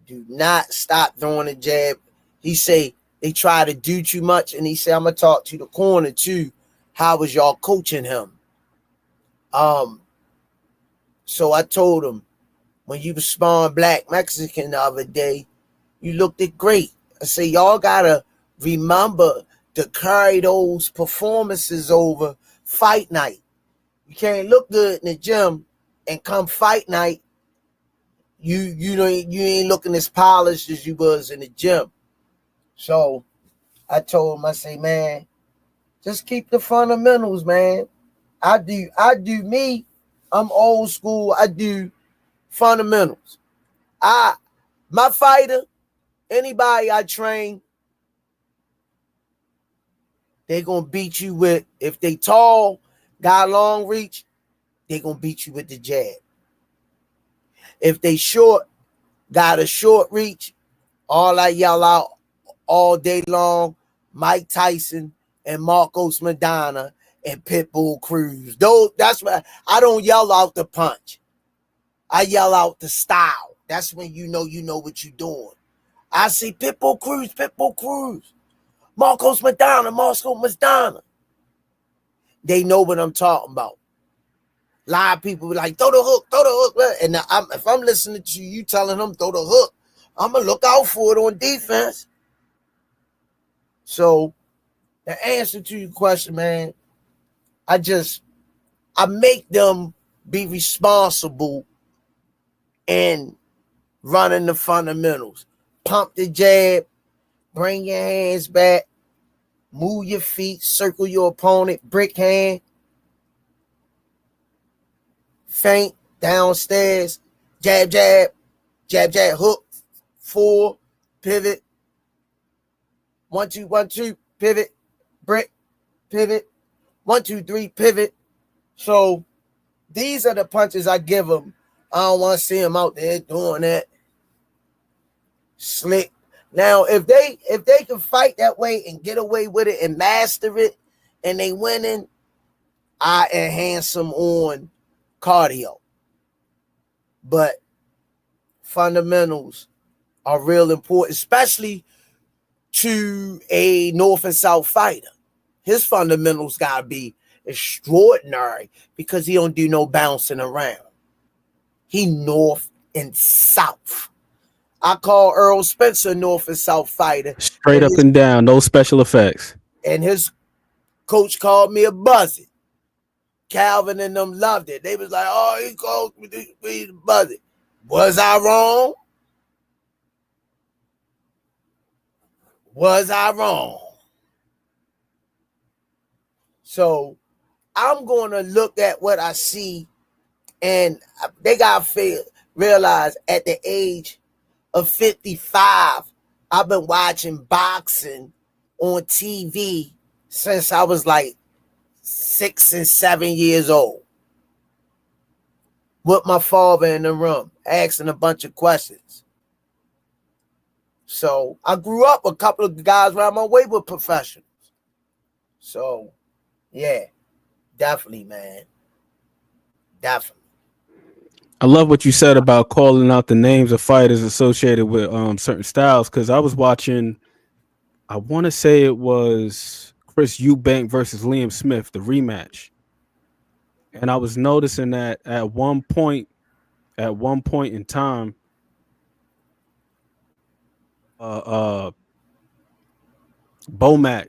Do not stop throwing the jab. He say, they try to do too much. And he say, I'm going to talk to the corner too. How was y'all coaching him? So I told him, when you was sparring Black Mexican the other day, you looked it great. I say, y'all got to remember to carry those performances over fight night. You can't look good in the gym and come fight night, you know, you ain't looking as polished as you was in the gym. So I told him, I say, man, just keep the fundamentals, man. I do me. I'm old school. I do fundamentals. My fighter, anybody I train, they gonna beat you with, if they tall, got long reach, they gonna beat you with the jab. If they short, got a short reach, all I yell out all day long, Mike Tyson and Marcos Madonna and Pitbull Cruz. That's why I don't yell out the punch. I yell out the style. That's when you know what you're doing. I say Pitbull Cruz, Marcos Madonna. They know what I'm talking about. A lot of people be like, throw the hook. And if I'm listening to you telling them throw the hook, I'm going to look out for it on defense. So the answer to your question, man, I make them be responsible in running the fundamentals. Pump the jab, bring your hands back, move your feet, circle your opponent, brick hand, feint, downstairs, jab, hook, 4, pivot, 1, 2, 1, 2, pivot, brick, pivot, 1, 2, 3, pivot. So these are the punches I give them. I don't want to see them out there doing that. Slick. Now, if they can fight that way and get away with it and master it, and they winning, I enhance them on cardio. But fundamentals are real important, especially to a North and South fighter. His fundamentals gotta be extraordinary because he don't do no bouncing around. He North and South. I call Earl Spencer North and South fighter. Straight up and down, no special effects. And his coach called me a buzzard. Calvin and them loved it. They was like, oh, he called me a buzzard. Was I wrong? Was I wrong? So I'm going to look at what I see, and they got to realize at the age of 55, I've been watching boxing on TV since I was like 6 and 7 years old. With my father in the room, asking a bunch of questions. So I grew up, a couple of guys around my way were professionals. So, yeah, definitely, man. Definitely. I love what you said about calling out the names of fighters associated with certain styles, because I was watching, I want to say it was Chris Eubank versus Liam Smith, the rematch. And I was noticing that at one point in time, Bomac,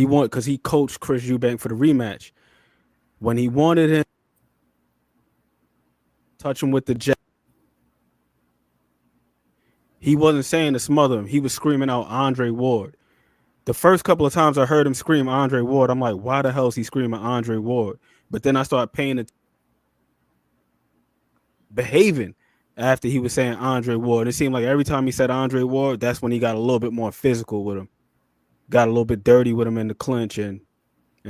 because he coached Chris Eubank for the rematch. When he wanted him touch him with the jab, he wasn't saying to smother him. He was screaming out Andre Ward. The first couple of times I heard him scream Andre Ward, I'm like, why the hell is he screaming Andre Ward? But then I started paying attention, behaving after he was saying Andre Ward. It seemed like every time he said Andre Ward, that's when he got a little bit more physical with him, got a little bit dirty with him in the clinch and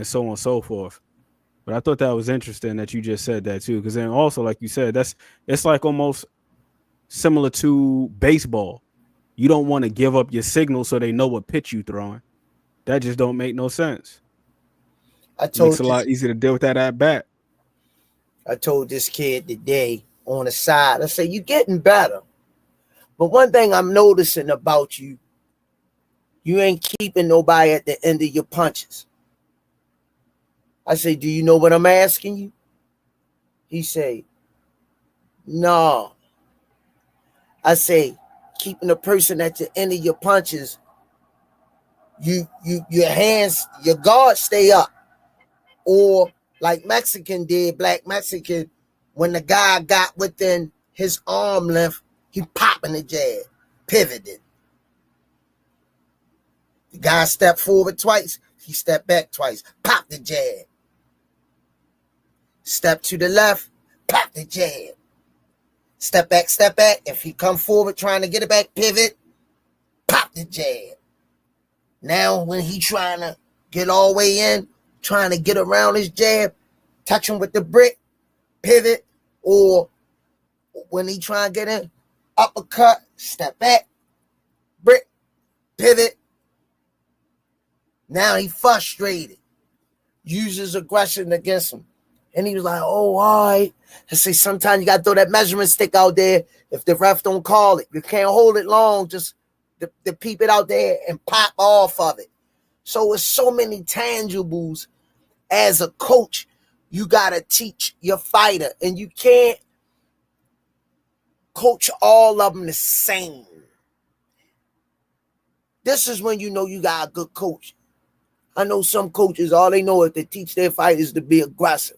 so on and so forth. But I thought that was interesting that you just said that too, because then also, like you said, it's like almost similar to baseball. You don't want to give up your signal so they know what pitch you throwing. That just don't make no sense. It makes it a lot easier to deal with that at bat. I told this kid today on the side, I said, you're getting better. But one thing I'm noticing about you, you ain't keeping nobody at the end of your punches. I say, do you know what I'm asking you? He say, no. I say, keeping a person at the end of your punches, your hands, your guard stay up. Or like Mexican did, Black Mexican, when the guy got within his arm length, he popping the jab, pivoted. The guy stepped forward twice, he stepped back twice, pop the jab. Step to the left, pop the jab. Step back. If he come forward trying to get it back, pivot, pop the jab. Now when he trying to get all the way in, trying to get around his jab, touch him with the brick, pivot, or when he trying to get in, uppercut, step back, brick, pivot. Now he frustrated, uses aggression against him. And he was like, oh, all right. I say, sometimes you got to throw that measurement stick out there. If the ref don't call it, you can't hold it long. Just to peep it out there and pop off of it. So it's so many tangibles. As a coach, you got to teach your fighter. And you can't coach all of them the same. This is when you know you got a good coach. I know some coaches, all they know is to teach their fighters to be aggressive.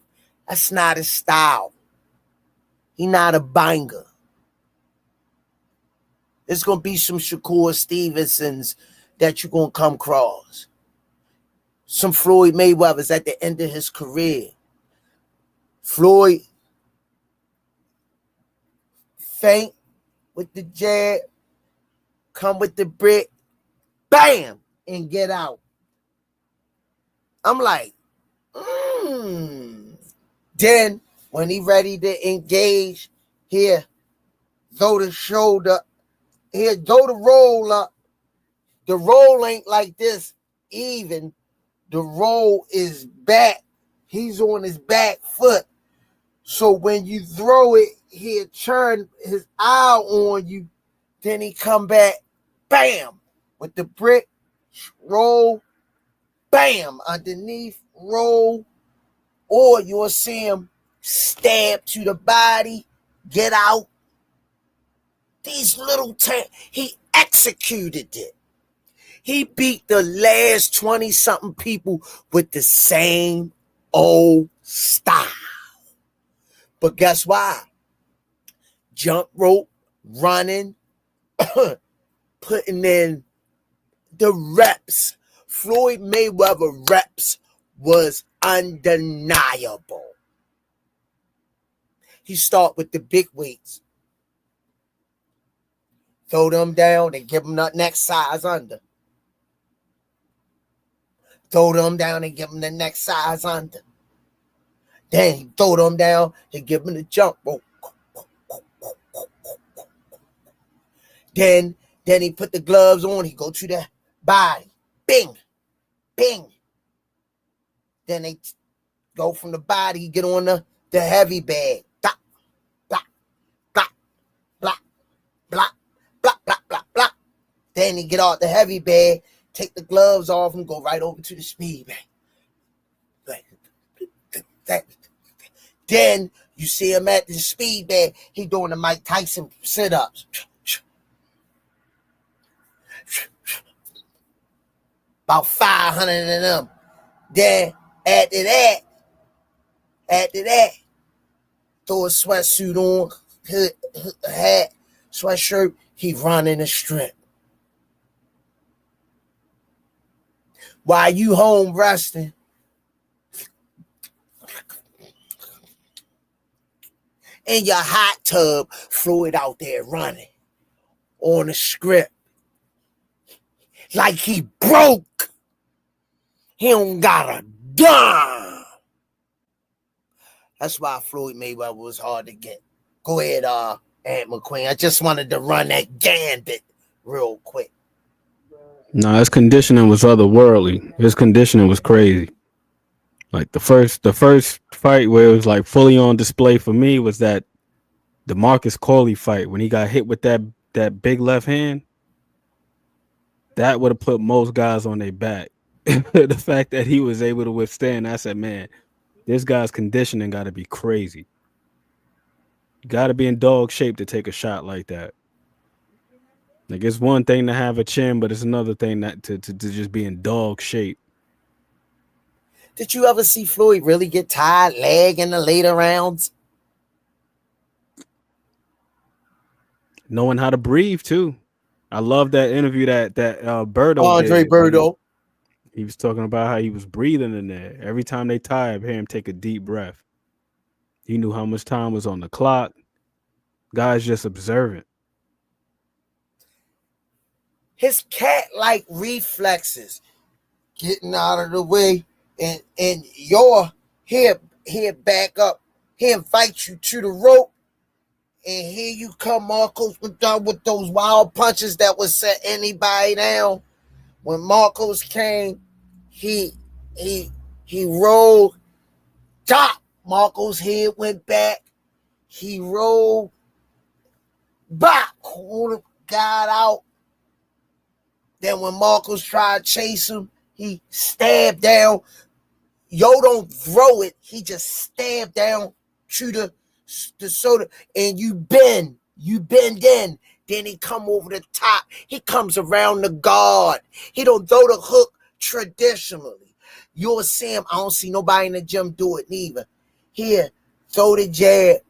That's not his style. He not a banger. There's going to be some Shakur Stevensons that you're going to come across. Some Floyd Mayweathers at the end of his career. Floyd feint with the jab, come with the brick, bam, and get out. I'm like, Then, when he ready to engage, here, throw the shoulder, here, throw the roll up. The roll ain't like this even. The roll is back. He's on his back foot. So when you throw it, he'll turn his eye on you. Then he come back, bam, with the brick, roll, bam, underneath, roll. Or you'll see him stab to the body, get out. These little he executed it. He beat the last 20-something people with the same old style. But guess why? Jump rope, running, putting in the reps. Floyd Mayweather reps was undeniable. He start with the big weights. Throw them down and give them the next size under. Throw them down and give them the next size under. Then he throw them down and give them the jump rope. Then he put the gloves on. He go to the body. Bing. Bing. Then they go from the body, get on the heavy bag. Blah, blah, blah, blah, blah, blah, blah, blah, blah. Then he get out the heavy bag, take the gloves off, and go right over to the speed bag. Then you see him at the speed bag. He doing the Mike Tyson sit-ups. About 500 of them. Then after that, throw a sweatsuit on, hat, sweatshirt, he running the strip. While you home resting, in your hot tub, Floyd out there running on the script. Like he broke. He don't got a dime. That's why Floyd Mayweather was hard to get. Go ahead, Ant McQueen. I just wanted to run that gambit real quick. No, his conditioning was otherworldly. His conditioning was crazy. Like the first fight where it was like fully on display for me was that the Marcus Corley fight when he got hit with that big left hand. That would have put most guys on their back. The fact that he was able to withstand, I said, man, this guy's conditioning got to be crazy. Got to be in dog shape to take a shot like that. Like it's one thing to have a chin, but it's another thing that to just be in dog shape. Did you ever see Floyd really get tired leg in the later rounds? Knowing how to breathe too. I love that interview that Berto Andre did. Berto. He was talking about how he was breathing in there. Every time they tired, hear him take a deep breath. He knew how much time was on the clock. Guys just observant. His cat-like reflexes, getting out of the way, and he'll back up, he'll invite you to the rope, and here you come, Marcos, with those wild punches that would set anybody down. When Marcos came, he rolled, top. Marcos' head went back. He rolled, back, got out. Then when Marcos tried to chase him, he stabbed down. Yo don't throw it. He just stabbed down to the soda. And you bend in. Then he come over the top. He comes around the guard. He don't throw the hook traditionally. You'll see him. I don't see nobody in the gym do it neither. Here, throw the jab.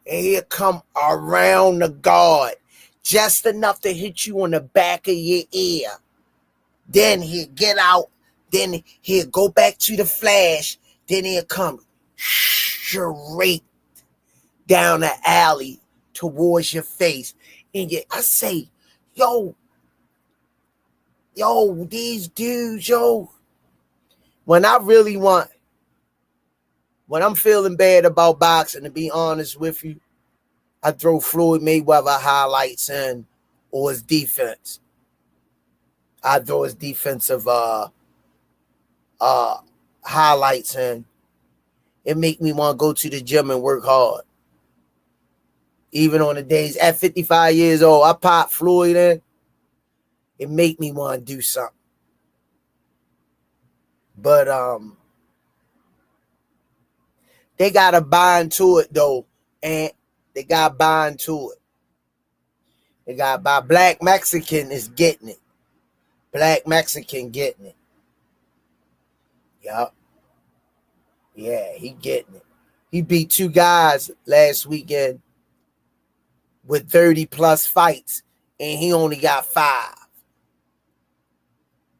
And he'll come around the guard. Just enough to hit you on the back of your ear. Then he'll get out. Then he'll go back to the flash. Then he'll come straight down the alley towards your face. And I say, yo, these dudes, when I'm feeling bad about boxing, to be honest with you, I throw Floyd Mayweather highlights in or his defense. I throw his defensive highlights in. It make me want to go to the gym and work hard. Even on the days at 55 years old, I pop Floyd in. It make me want to do something. But they gotta bind to it though, and they gotta bind to it. They gotta buy. Black Mexican is getting it. Black Mexican getting it. Yup. Yeah, he getting it. He beat 2 guys last weekend with 30 plus fights, and he only got 5.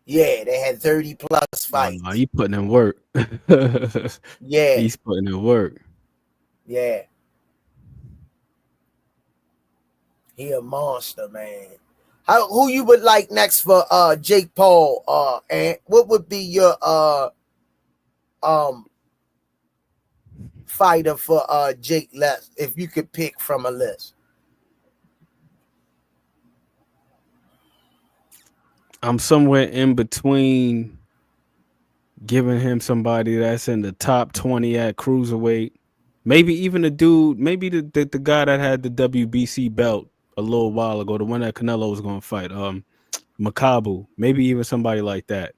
Yeah, they had 30 plus fights. No, he putting in work. Yeah. He's putting in work. Yeah. He a monster, man. Who you would like next for Jake Paul? And what would be your fighter for Jake Les if you could pick from a list? I'm somewhere in between giving him somebody that's in the top 20 at cruiserweight. Maybe even the dude, maybe the guy that had the WBC belt a little while ago, the one that Canelo was going to fight, Makabu. Maybe even somebody like that.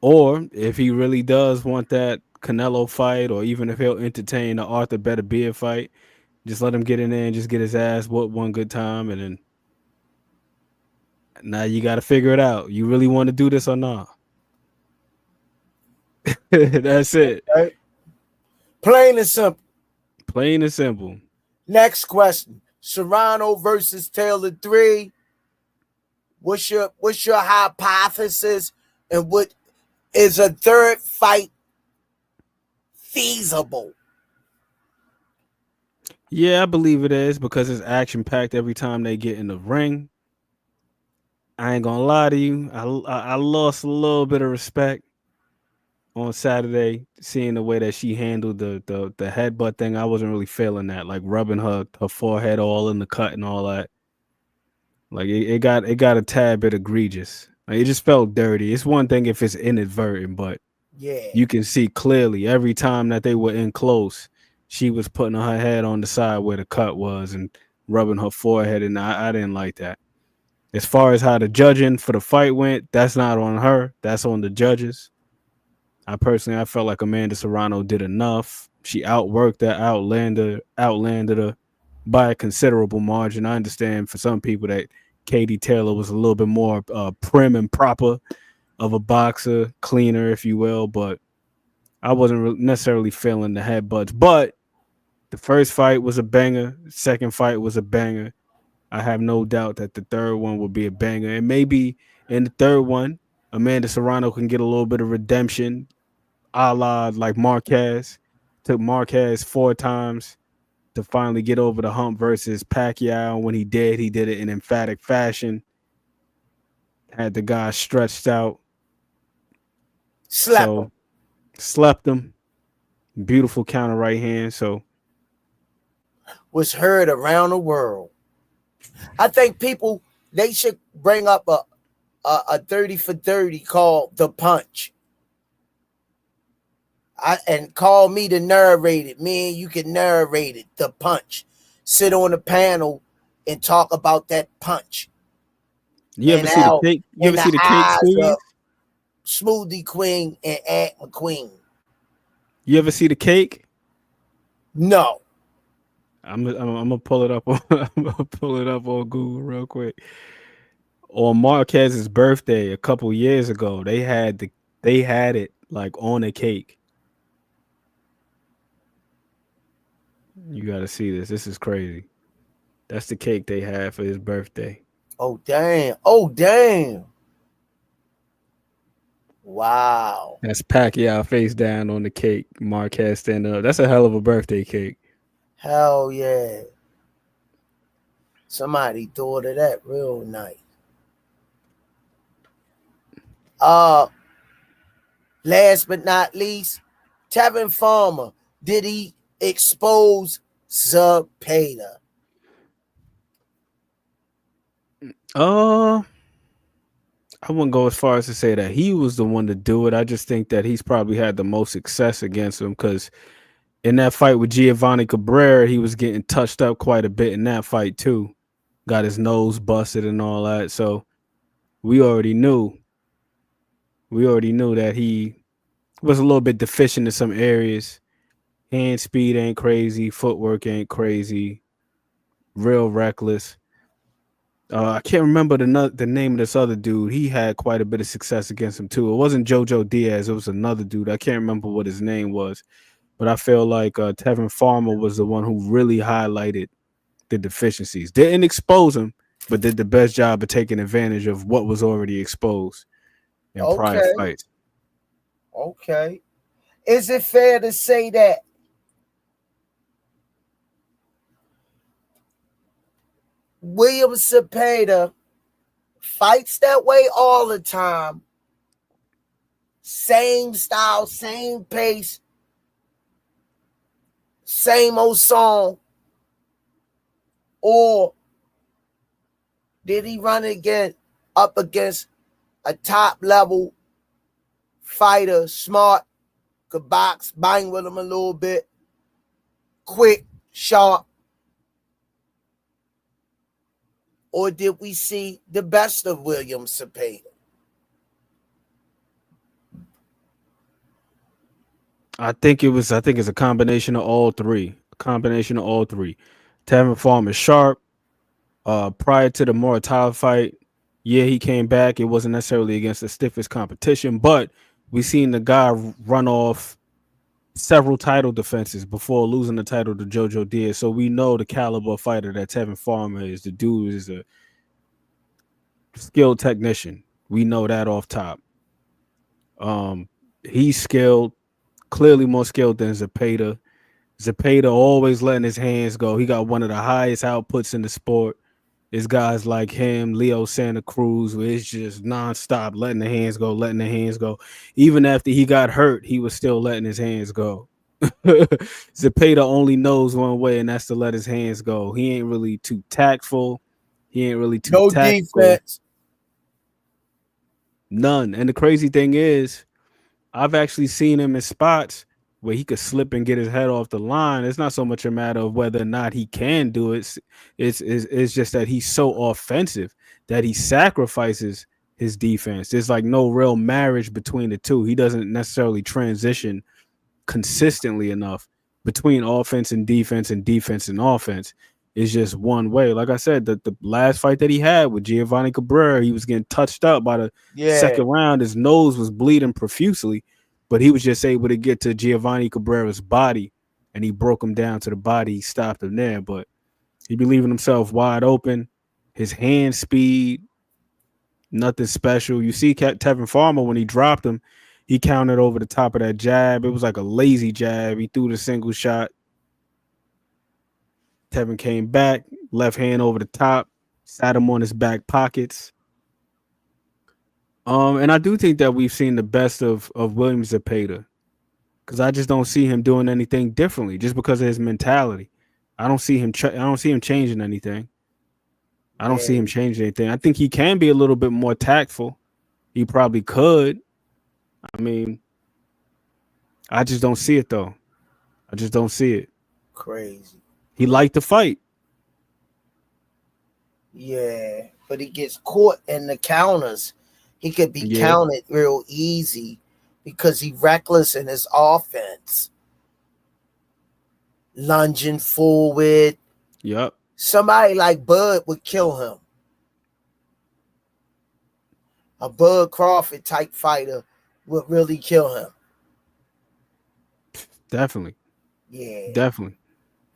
Or if he really does want that Canelo fight, or even if he'll entertain the Arthur Beterbiev fight, just let him get in there and just get his ass whooped one good time, and then Now you got to figure it out. You really want to do this or not? That's it. Right? Plain and simple. Plain and simple. Next question. Serrano versus Taylor 3. What's your hypothesis, and what is a third fight feasible? Yeah, I believe it is because it's action packed every time they get in the ring. I ain't gonna lie to you. I lost a little bit of respect on Saturday, seeing the way that she handled the headbutt thing. I wasn't really feeling that, like rubbing her forehead all in the cut and all that. Like it got a tad bit egregious. Like it just felt dirty. It's one thing if it's inadvertent, but Yeah. you can see clearly every time that they were in close, she was putting her head on the side where the cut was and rubbing her forehead, and I didn't like that. As far as how the judging for the fight went, that's not on her. That's on the judges. I felt like Amanda Serrano did enough. She outworked that outlanded her by a considerable margin. I understand for some people that Katie Taylor was a little bit more prim and proper of a boxer, cleaner, if you will, but I wasn't necessarily feeling the headbutts. But the first fight was a banger. The second fight was a banger. I have no doubt that the third one will be a banger. And maybe in the third one, Amanda Serrano can get a little bit of redemption, a la like Marquez. Took Marquez 4 times to finally get over the hump versus Pacquiao. When he did it in emphatic fashion. Had the guy stretched out. Slept him. Beautiful counter right hand. So was heard around the world. I think people, they should bring up a 30 for 30 called The Punch. And call me to narrate it. Me and you can narrate it. The Punch. Sit on a panel and talk about that punch. You ever see the cake? You ever see the cake squeeze? Smoothie Queen and Ant McQueen. You ever see the cake? No. I'm gonna pull it up. I'm gonna pull it up on Google real quick. On Marquez's birthday a couple years ago, they had it like on a cake. You got to see this. This is crazy. That's the cake they had for his birthday. Oh damn! Oh damn! Wow. That's Pacquiao face down on the cake. Marquez standing up. That's a hell of a birthday cake. Hell yeah. Somebody thought of that real nice. Last but not least, Tevin Farmer. Did he expose Zepeda? I wouldn't go as far as to say that he was the one to do it. I just think that he's probably had the most success against him because in that fight with Giovanni Cabrera, he was getting touched up quite a bit in that fight too. Got his nose busted and all that. So we already knew that he was a little bit deficient in some areas. Hand speed ain't crazy. Footwork ain't crazy. Real reckless. I can't remember the name of this other dude. He had quite a bit of success against him too. It wasn't Jojo Diaz. It was another dude. I can't remember what his name was. But I feel like Tevin Farmer was the one who really highlighted the deficiencies. Didn't expose him, but did the best job of taking advantage of what was already exposed in prior fights. Okay. Is it fair to say that William Zepeda fights that way all the time? Same style, same pace, same old song. Or did he run up against a top level fighter, smart, could box, bang with him a little bit, quick, sharp? Or did we see the best of William Zepeda? I think it's a combination of all three. Tevin Farmer sharp. Prior to the Moritawa fight, Yeah, he came back. It wasn't necessarily against the stiffest competition, but we seen the guy run off several title defenses before losing the title to JoJo Diaz. So we know the caliber of fighter that Tevin Farmer is. The dude is a skilled technician. We know that off top. He's skilled, clearly more skilled than Zepeda. Zepeda always letting his hands go. He got one of the highest outputs in the sport. It's guys like him, Leo Santa Cruz, where it's just nonstop letting the hands go, letting the hands go. Even after he got hurt, he was still letting his hands go. Zepeda only knows one way, and that's to let his hands go. He ain't really too tactful. He ain't really too No tactical. defense. None. And the crazy thing is, I've actually seen him in spots where he could slip and get his head off the line. It's not so much a matter of whether or not he can do it. It's just that he's so offensive that he sacrifices his defense. There's like no real marriage between the two. He doesn't necessarily transition consistently enough between offense and defense and offense. It's just one way. Like I said, the last fight that he had with Giovanni Cabrera, he was getting touched up by the second round. His nose was bleeding profusely, but he was just able to get to Giovanni Cabrera's body, and he broke him down to the body. He stopped him there, but he be leaving himself wide open. His hand speed, nothing special. You see Tevin Farmer, when he dropped him, he counted over the top of that jab. It was like a lazy jab. He threw the single shot. Tevin came back, left hand over the top, sat him on his back pockets. And I do think that we've seen the best of William Zepeda, because I just don't see him doing anything differently just because of his mentality. I don't see him changing anything. I don't see him changing anything. I think he can be a little bit more tactful. He probably could. I mean, I just don't see it though. I just don't see it. Crazy. He liked to fight. Yeah, but he gets caught in the counters. He could be counted real easy because he's reckless in his offense. Lunging forward. Yep. Somebody like Bud would kill him. A Bud Crawford type fighter would really kill him. Definitely. Yeah. Definitely.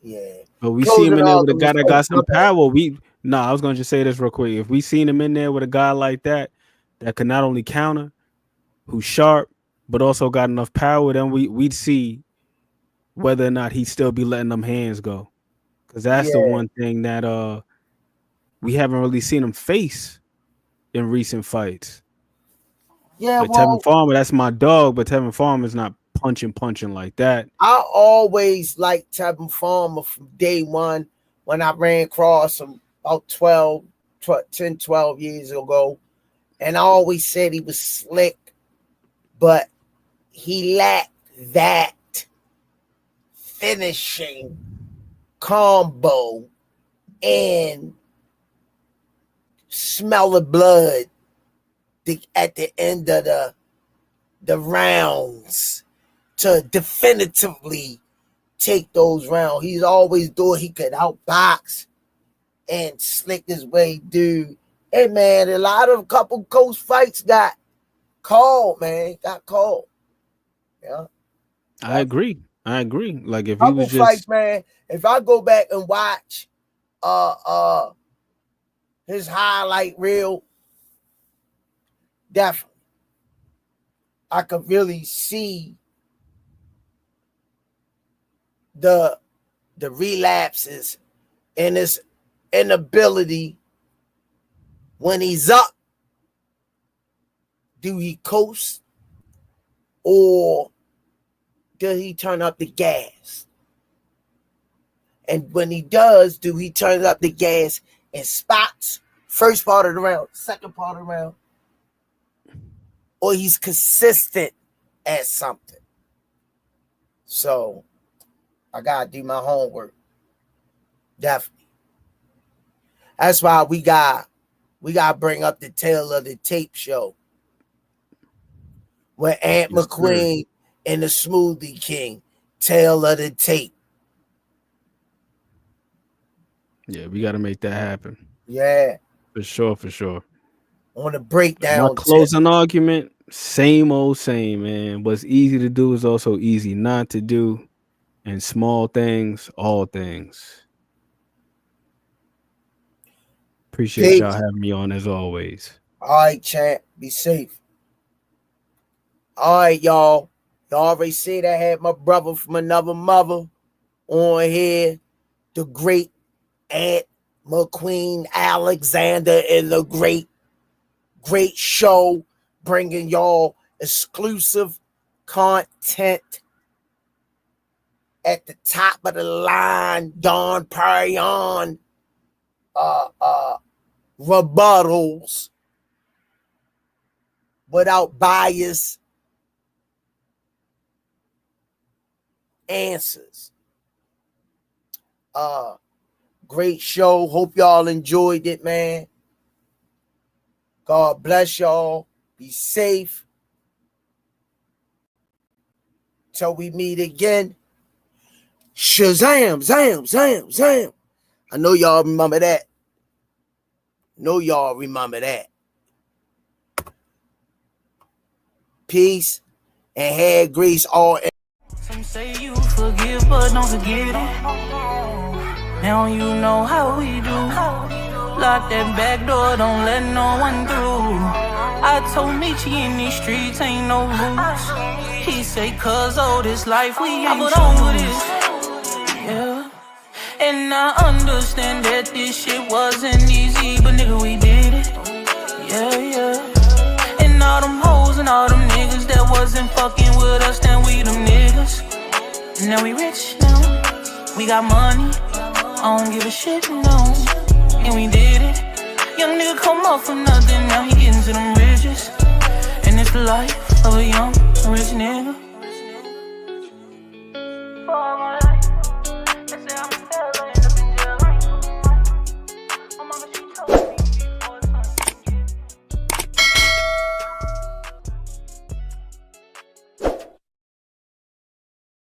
Yeah. But we see him in there with a guy that got some power. I was gonna just say this real quick. If we seen him in there with a guy like that could not only counter, who's sharp, but also got enough power, then we'd see whether or not he'd still be letting them hands go. Because that's the one thing that we haven't really seen him face in recent fights. Yeah, like Tevin Farmer, that's my dog, but Tevin Farmer's not punching like that. I always liked Tevin Farmer from day one when I ran across him about 10, 12 years ago. And I always said he was slick, but he lacked that finishing combo and smell of blood at the end of the rounds to definitively take those rounds. He's always doing, he could outbox and slick his way, dude. Hey, man, a couple close fights got called, man. Got called. Yeah. I agree. Like if he was just fights, man, if I go back and watch his highlight reel, definitely I could really see the relapses and his inability when he's up. Do he coast or does he turn up the gas? And when he does, do he turn up the gas in spots? First part of the round, second part of the round, or he's consistent at something. So I gotta do my homework. Definitely. That's why we gotta bring up the tail of the tape show when Ant McQueen and the Smoothie King, tail of the tape. Yeah, we got to make that happen. Yeah. For sure. on the My breakdown tip. closing argument, same old same, man. What's easy to do is also easy not to do. And small things, all things. Appreciate Peace. y'all having me on as always. All right, champ. Be safe. All right, y'all. Y'all already said I had my brother from another mother on here. The great Ant McQueen Alexander and the great show, bringing y'all exclusive content at the top of the line. Don Perignon rebuttals without bias answers. Great show. Hope y'all enjoyed it, man. God bless y'all. Be safe. Till we meet again. Shazam, zam, zam, zam. I know y'all remember that. Peace and hair grease all. Some say you forgive, but don't forget it. Now you know how we do. Lock that back door, don't let no one through. I told Michi in these streets ain't no rules. He say, cause all this life we ain't put on with this. Yeah. And I understand that this shit wasn't easy, but nigga, we did it. Yeah, yeah. And all them hoes and all them niggas that wasn't fucking with us, then we them niggas. Now we rich now, we got money, I don't give a shit, no. And we did it. Young nigga come up for nothing, now he getting to them riches. And it's the life of a young rich nigga.